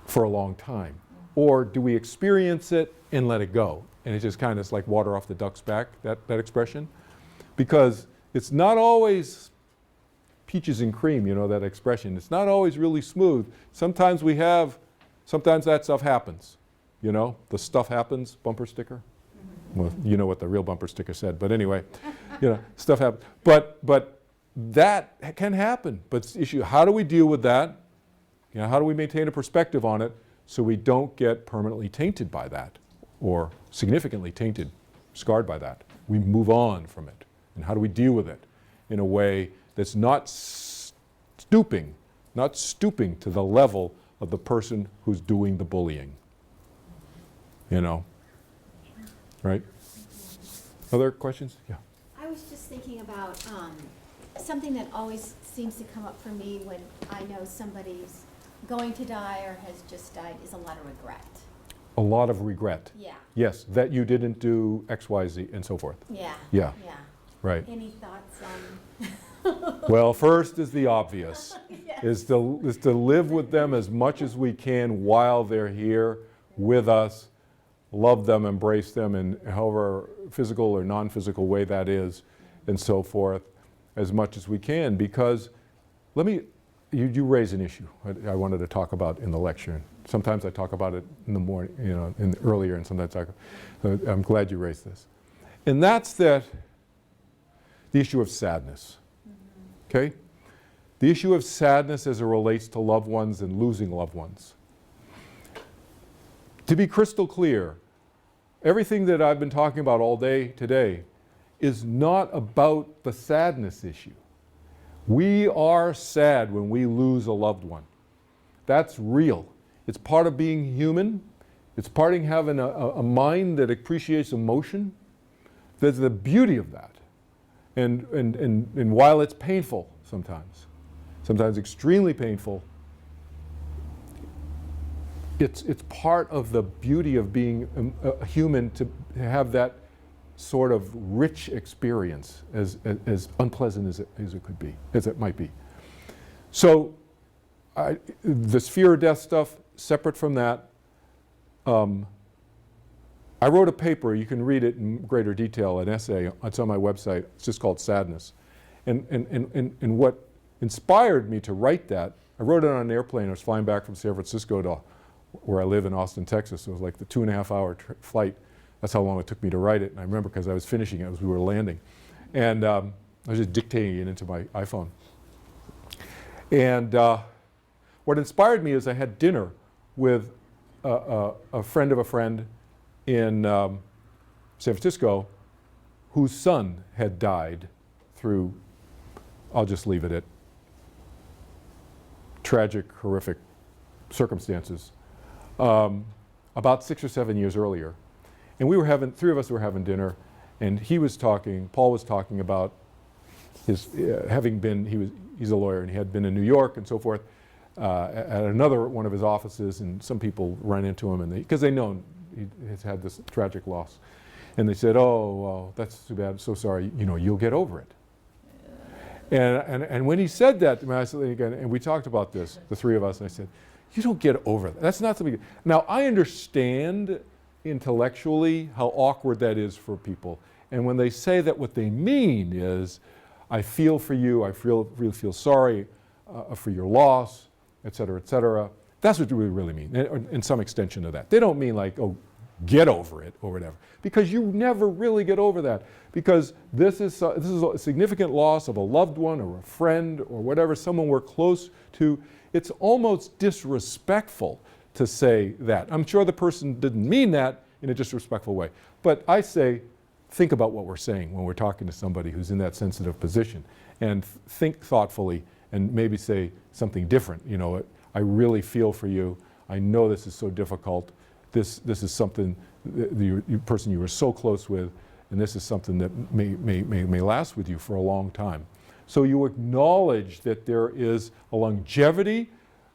for a long time? Or do we experience it and let it go? And it's just kind of like water off the duck's back, that expression. Because it's not always peaches and cream, you know, that expression. It's not always really smooth. Sometimes that stuff happens. You know, the stuff happens bumper sticker. Well, you know what the real bumper sticker said, but anyway, you know, stuff happens. But that can happen. But it's the issue, how do we deal with that? You know, how do we maintain a perspective on it so we don't get permanently tainted by that, or significantly tainted, scarred by that? We move on from it. And how do we deal with it in a way that's not stooping to the level of the person who's doing the bullying? You know, right? Other questions? Yeah. I was just thinking about something that always seems to come up for me when I know somebody's going to die or has just died is a lot of regret. A lot of regret. Yeah. Yes, that you didn't do X, Y, Z, and so forth. Yeah. Yeah. Yeah. Right. Any thoughts on? Well, first is the obvious, Yes. is to live with them as much as we can while they're here with us, love them, embrace them in however physical or non-physical way that is, and so forth, as much as we can. Because you raise an issue I wanted to talk about in the lecture. Sometimes I talk about it in the morning, you know, earlier, and sometimes I'm glad you raised this. And that's the issue of sadness. Okay? The issue of sadness as it relates to loved ones and losing loved ones. To be crystal clear, everything that I've been talking about all day today is not about the sadness issue. We are sad when we lose a loved one. That's real. It's part of being human. It's part of having a mind that appreciates emotion. There's the beauty of that. And while it's painful sometimes extremely painful, it's part of the beauty of being a human, to have that sort of rich experience, as unpleasant as it could be, as it might be. So this fear of death stuff, separate from that, I wrote a paper, you can read it in greater detail, an essay, it's on my website, it's just called Sadness. And what inspired me to write that, I wrote it on an airplane, I was flying back from San Francisco to where I live in Austin, Texas. So it was like the 2.5-hour flight. That's how long it took me to write it. And I remember because I was finishing it as we were landing. And I was just dictating it into my iPhone. And what inspired me is I had dinner with a friend of a friend in San Francisco whose son had died through, I'll just leave it at tragic, horrific circumstances, about 6 or 7 years earlier. And we were having, three of us were having dinner, and he was talking, Paul was talking about his having been, he's a lawyer, and he had been in New York and so forth, at another one of his offices, and some people ran into him, and because they know he has had this tragic loss. And they said, oh, that's too bad, so sorry, you know, you'll get over it. And when he said that to me, I said again, and we talked about this, the three of us, and I said, you don't get over that. That's not something. Now, I understand intellectually how awkward that is for people. And when they say that, what they mean is, I feel for you, I really feel sorry for your loss, et cetera, that's what we really mean, in some extension of that. They don't mean like, oh, get over it or whatever, because you never really get over that, because this is a significant loss of a loved one or a friend or whatever, someone we're close to. It's almost disrespectful to say that. I'm sure the person didn't mean that in a disrespectful way, but I say, think about what we're saying when we're talking to somebody who's in that sensitive position, and think thoughtfully and maybe say something different. You know, I really feel for you. I know this is so difficult. This is something the person you were so close with, and this is something that may last with you for a long time. So you acknowledge that there is a longevity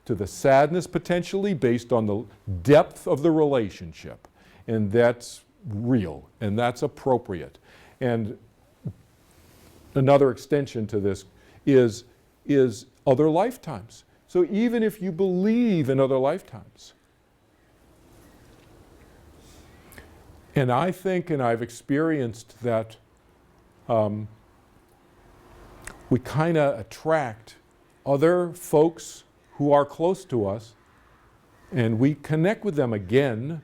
to the sadness potentially based on the depth of the relationship, and that's real and that's appropriate. And another extension to this is other lifetimes. So even if you believe in other lifetimes, and I think, and I've experienced that we kind of attract other folks who are close to us, and we connect with them again,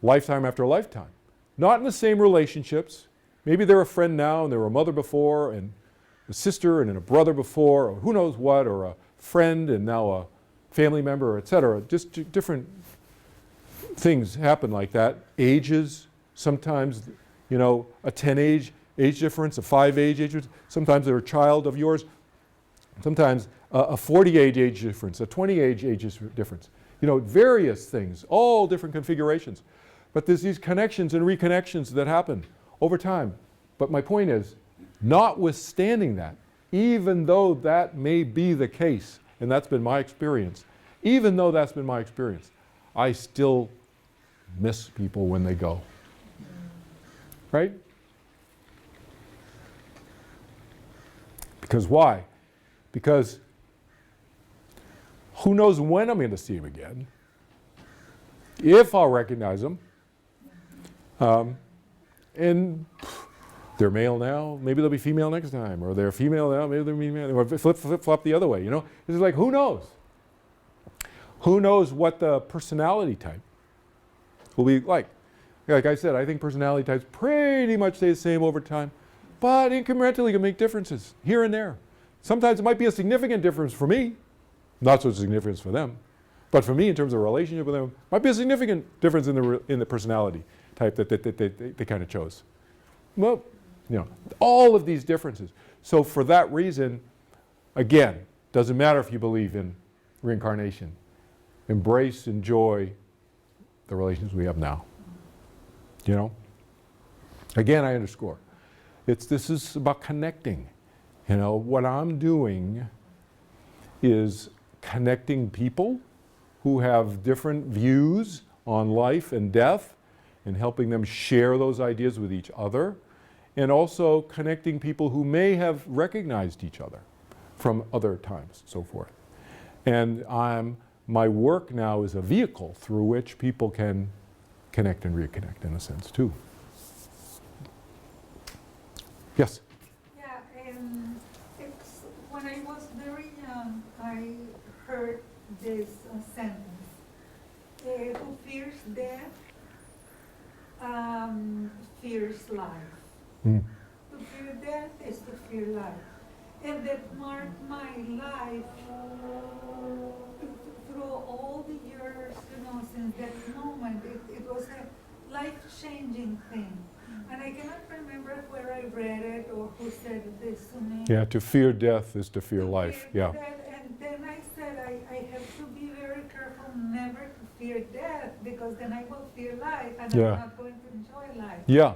lifetime after lifetime. Not in the same relationships. Maybe they're a friend now and they were a mother before, and a sister and a brother before, or who knows what, or a friend and now a family member, et cetera. Just different things happen like that. Ages, sometimes, you know, a 10 age difference, a 5 age difference. Sometimes they're a child of yours. Sometimes a 40 age difference, a 20 age difference. You know, various things, all different configurations. But there's these connections and reconnections that happen over time. But my point is, notwithstanding that, even though that may be the case, and that's been my experience, even though that's been my experience, I still miss people when they go. Right? Because why? Because who knows when I'm going to see them again, if I'll recognize them. And they're male now, maybe they'll be female next time, or they're female now, maybe they'll be male, or flip-flop the other way, you know? It's like, who knows? Who knows what the personality type will be like? Like I said, I think personality types pretty much stay the same over time, but incrementally can make differences here and there. Sometimes it might be a significant difference for me, not so significant for them, but for me in terms of relationship with them, might be a significant difference in the personality type that they kind of chose. Well, you know, all of these differences. So for that reason, again, doesn't matter if you believe in reincarnation. Embrace, enjoy the relations we have now. You know? Again, I underscore. This is about connecting. You know, what I'm doing is connecting people who have different views on life and death, and helping them share those ideas with each other, and also connecting people who may have recognized each other from other times, so forth. And my work now is a vehicle through which people can connect and reconnect in a sense too. Yes? Yeah, it's, when I was very young, I heard this sentence. who fears death fears life. Mm. To fear death is to fear life. And that marked my life through all the years, since that moment. It was a life-changing thing. And I cannot remember where I read it or who said this to me. Yeah, to fear death is to fear life. Fear Yeah. death. And then I said, I have to be very careful never to fear death, because then I will fear life and Yeah. I'm not going to enjoy life. Yeah.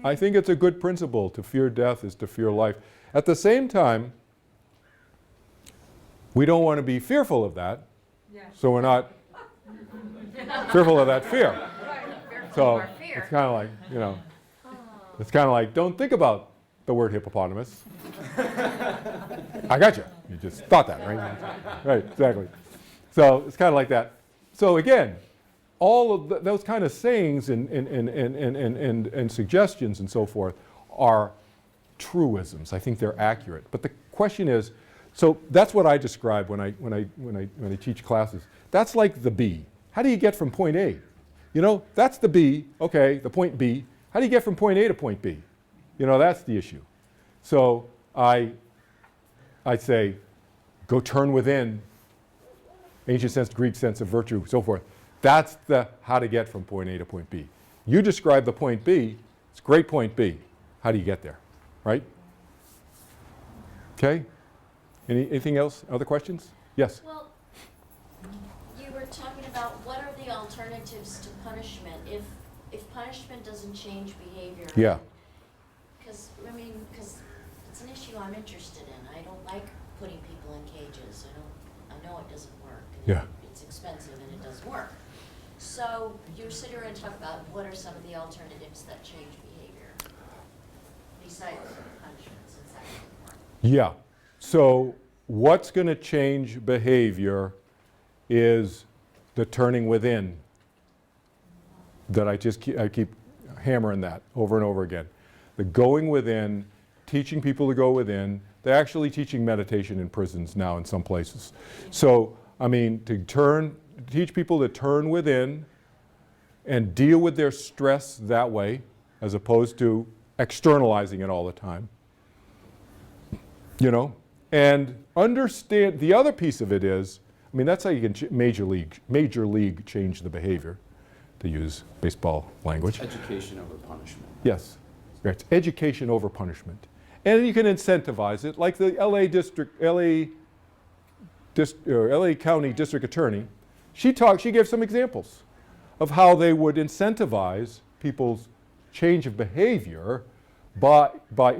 I think it's a good principle. To fear death is to fear life. At the same time, we don't want to be fearful of that, Yeah. so we're not fearful of that fear. Fearful So of our fear. it's kind of like, it's kind of like, don't think about the word hippopotamus. I got you. You just thought that, right? Right, exactly. So it's kind of like that. So again, all of those kind of sayings and suggestions and so forth are truisms. I think they're accurate. But the question is, so that's what I describe when I teach classes. That's like the bee. How do you get from point A? That's the bee. Okay, the point B. How do you get from point A to point B? That's the issue. So I say, go turn within. Ancient sense, Greek sense of virtue, so forth. That's the how to get from point A to point B. You describe the point B. It's a great point B. How do you get there? Right? Okay? Anything else? Other questions? Yes? Well, you were talking about what are the alternatives to punishment if punishment doesn't change behavior. Yeah. Because it's an issue I'm interested in. I don't like putting people in cages. I know it doesn't work. Yeah. It's expensive and it doesn't work. So you sit here and talk about what are some of the alternatives that change behavior besides punishments. It's actually important. Yeah. So what's going to change behavior is the turning within. That I keep hammering that over and over again. The going within, teaching people to go within. They're actually teaching meditation in prisons now in some places. So, to teach people to turn within and deal with their stress that way, as opposed to externalizing it all the time. And understand, the other piece of it is, that's how you can major league change the behavior, to use baseball language. Education over punishment. Yes, it's education over punishment. And you can incentivize it, like the LA County District Attorney. She gave some examples of how they would incentivize people's change of behavior by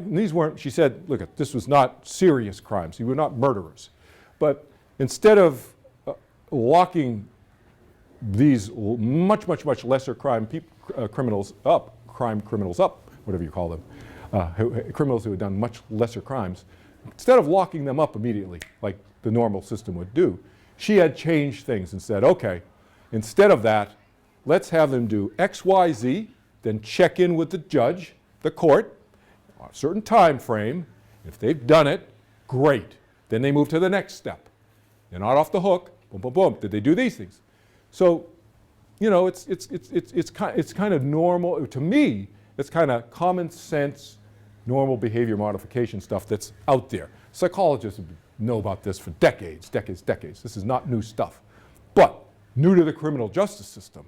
these weren't, she said, look, this was not serious crimes. These were not murderers. But instead of locking these much lesser crime criminals up, whatever you call them, criminals who had done much lesser crimes, instead of locking them up immediately, like the normal system would do, she had changed things and said, okay, instead of that, let's have them do X, Y, Z, then check in with the judge, the court, on a certain time frame. If they've done it, great. Then they move to the next step. They're not off the hook. Boom, boom, boom. Did they do these things? So, it's kind of normal. To me, it's kind of common sense, normal behavior modification stuff that's out there. Psychologists know about this for decades. This is not new stuff. But new to the criminal justice system,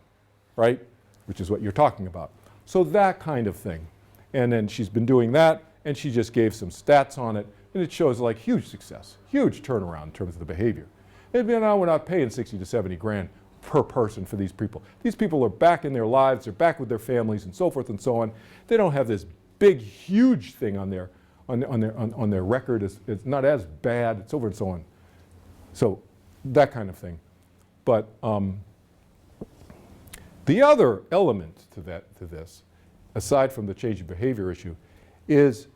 right? Which is what you're talking about. So that kind of thing. And then she's been doing that, and she just gave some stats on it, and it shows like huge success, huge turnaround in terms of the behavior. And now we're not paying 60 to 70 grand per person for these people. These people are back in their lives, they're back with their families and so forth and so on. They don't have this big, huge thing on their record. It's not as bad, it's over and so on. So that kind of thing. But the other element to this, aside from the change of behavior issue, is,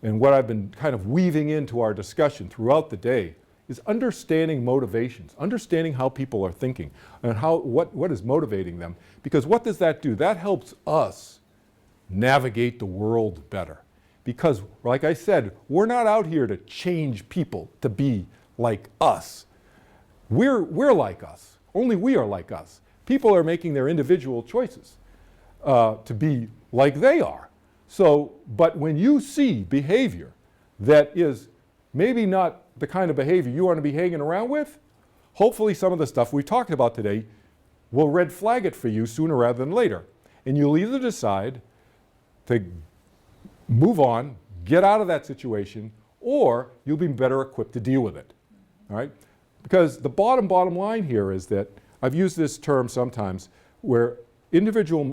and what I've been kind of weaving into our discussion throughout the day, is understanding motivations, understanding how people are thinking, and what is motivating them. Because what does that do? That helps us navigate the world better. Because, like I said, we're not out here to change people to be like us. We're like us. Only we are like us. People are making their individual choices to be like they are. So, but when you see behavior that is maybe not the kind of behavior you want to be hanging around with, hopefully some of the stuff we talked about today will red flag it for you sooner rather than later. And you'll either decide to move on, get out of that situation, or you'll be better equipped to deal with it. All right? Because the bottom line here is that I've used this term sometimes where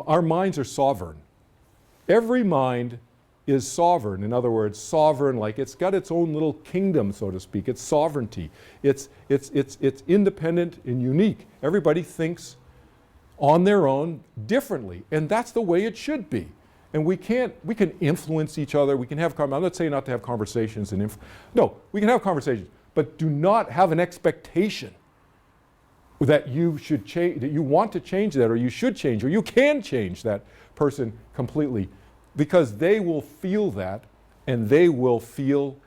our minds are sovereign. Every mind is sovereign. In other words, sovereign, like it's got its own little kingdom, so to speak. It's sovereignty. It's independent and unique. Everybody thinks on their own differently, and that's the way it should be. And we can influence each other. We can have, I'm not saying not to have conversations and no, we can have conversations, but do not have an expectation that you should change, that you want to change that, or you should change, or you can change that person completely, because they will feel that, and they'll feel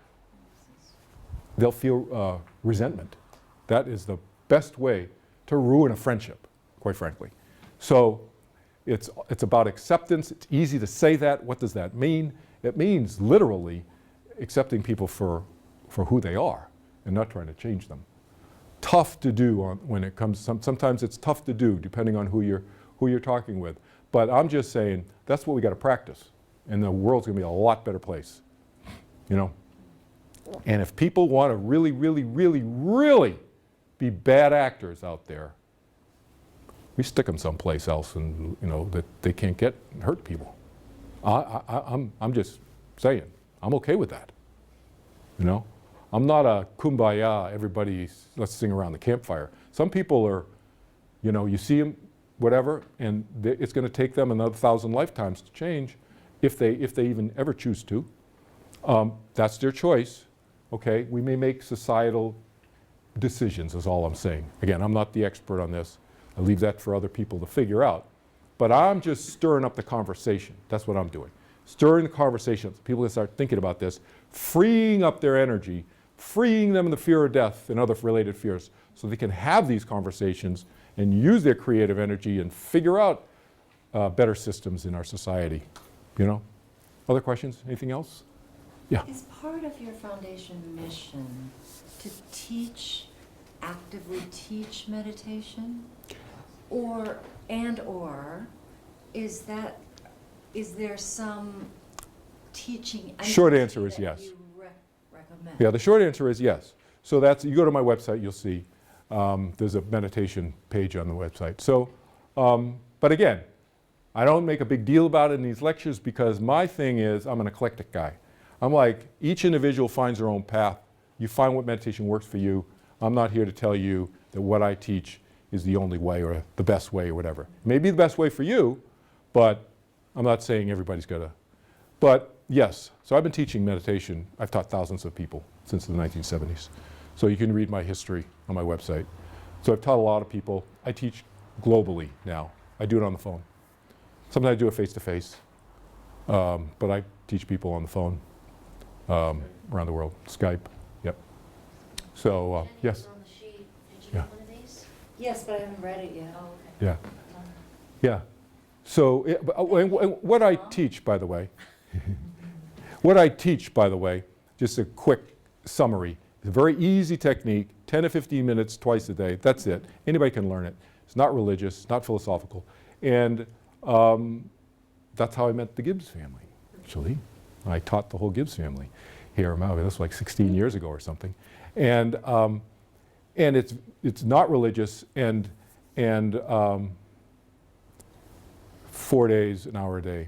resentment. That is the best way to ruin a friendship, quite frankly. So it's about acceptance. It's easy to say that. What does that mean? It means literally accepting people for who they are and not trying to change them. Tough to do when it comes, sometimes it's tough to do depending on who you're talking with. But I'm just saying that's what we got to practice, and the world's going to be a lot better place, you know. And if people want to really, really, really, really be bad actors out there, we stick them someplace else, and you know that they can't get and hurt people. I'm just saying, I'm okay with that, you know. I'm not a kumbaya, everybody, let's sing around the campfire. Some people are, you know, you see them, whatever, and it's going to take them another 1,000 lifetimes to change, if they even ever choose to. That's their choice, okay? We may make societal decisions, is all I'm saying. Again, I'm not the expert on this. I leave that for other people to figure out. But I'm just stirring up the conversation. That's what I'm doing. Stirring the conversation. People can start thinking about this, freeing up their energy, freeing them in the fear of death and other related fears, so they can have these conversations and use their creative energy and figure out better systems in our society, you know? Other questions? Anything else? Yeah. Is part of your foundation mission to actively teach meditation? Or is there some teaching? Short answer is yes. Recommend? Yeah, the short answer is yes. So that's, you go to my website, you'll see there's a meditation page on the website. So, but again, I don't make a big deal about it in these lectures, because my thing is I'm an eclectic guy. I'm like, each individual finds their own path. You find what meditation works for you. I'm not here to tell you that what I teach is the only way or the best way or whatever. It may be the best way for you, but I'm not saying everybody's got to. But yes, so I've been teaching meditation. I've taught thousands of people since the 1970s. So you can read my history on my website. So I've taught a lot of people. I teach globally now. I do it on the phone. Sometimes I do it face-to-face, but I teach people on the phone around the world. Skype, yep. So, yes. On the sheet. Did you Yeah. get one of these? Yes, but I haven't read it yet. Oh, okay. Yeah, yeah. So and what I teach, by the way, just a quick summary. It's a very easy technique, 10 to 15 minutes twice a day. That's it. Anybody can learn it. It's not religious, it's not philosophical. And that's how I met the Gibbs family, actually. I taught the whole Gibbs family here. This was like 16 years ago or something. And it's not religious, and 4 days, an hour a day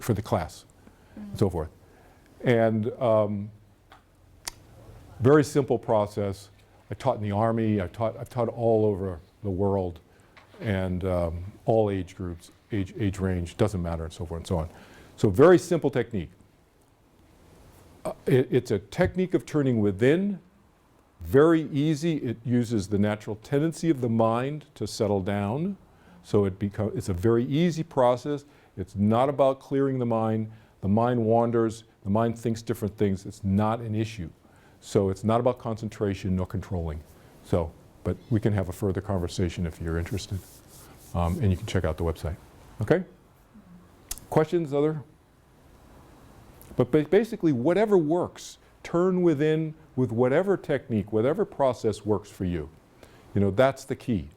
for the class, and so forth. And very simple process. I taught in the Army. I've taught all over the world, and all age groups, age range, doesn't matter, and so forth and so on. So very simple technique. It's a technique of turning within. Very easy. It uses the natural tendency of the mind to settle down. So it's a very easy process. It's not about clearing the mind. The mind wanders. The mind thinks different things. It's not an issue. So it's not about concentration nor controlling. So But we can have a further conversation if you're interested. And you can check out the website. Okay? Questions, other? But basically, whatever works, turn within with whatever technique, whatever process works for you. You know, that's the key.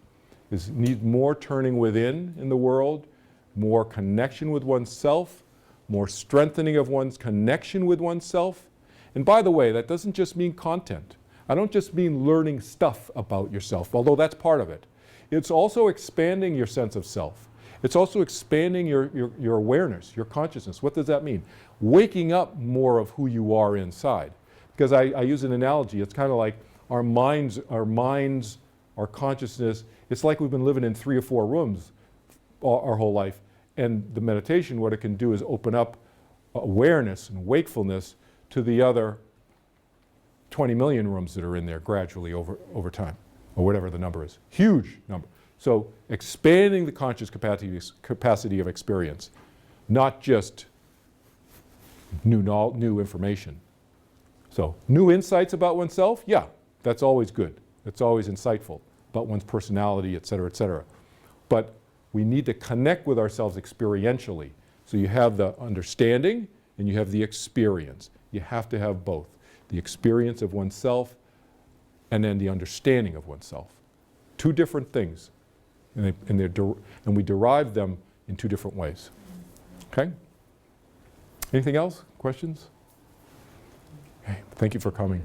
Is need more turning within in the world, more connection with oneself, more strengthening of one's connection with oneself. And by the way, that doesn't just mean content. I don't just mean learning stuff about yourself, although that's part of it. It's also expanding your sense of self. It's also expanding your awareness, your consciousness. What does that mean? Waking up more of who you are inside. Because I use an analogy. It's kind of like our minds, our consciousness. It's like we've been living in 3 or 4 rooms our whole life. And the meditation, what it can do is open up awareness and wakefulness to the other 20 million rooms that are in there gradually over time, or whatever the number is. Huge number. So expanding the conscious capacity of experience, not just new information. So new insights about oneself, yeah, that's always good. That's always insightful about one's personality, et cetera, et cetera. But we need to connect with ourselves experientially. So you have the understanding and you have the experience. You have to have both. The experience of oneself and then the understanding of oneself. 2 different things. And we derive them in 2 different ways. Okay? Anything else? Questions? Okay. Thank you for coming.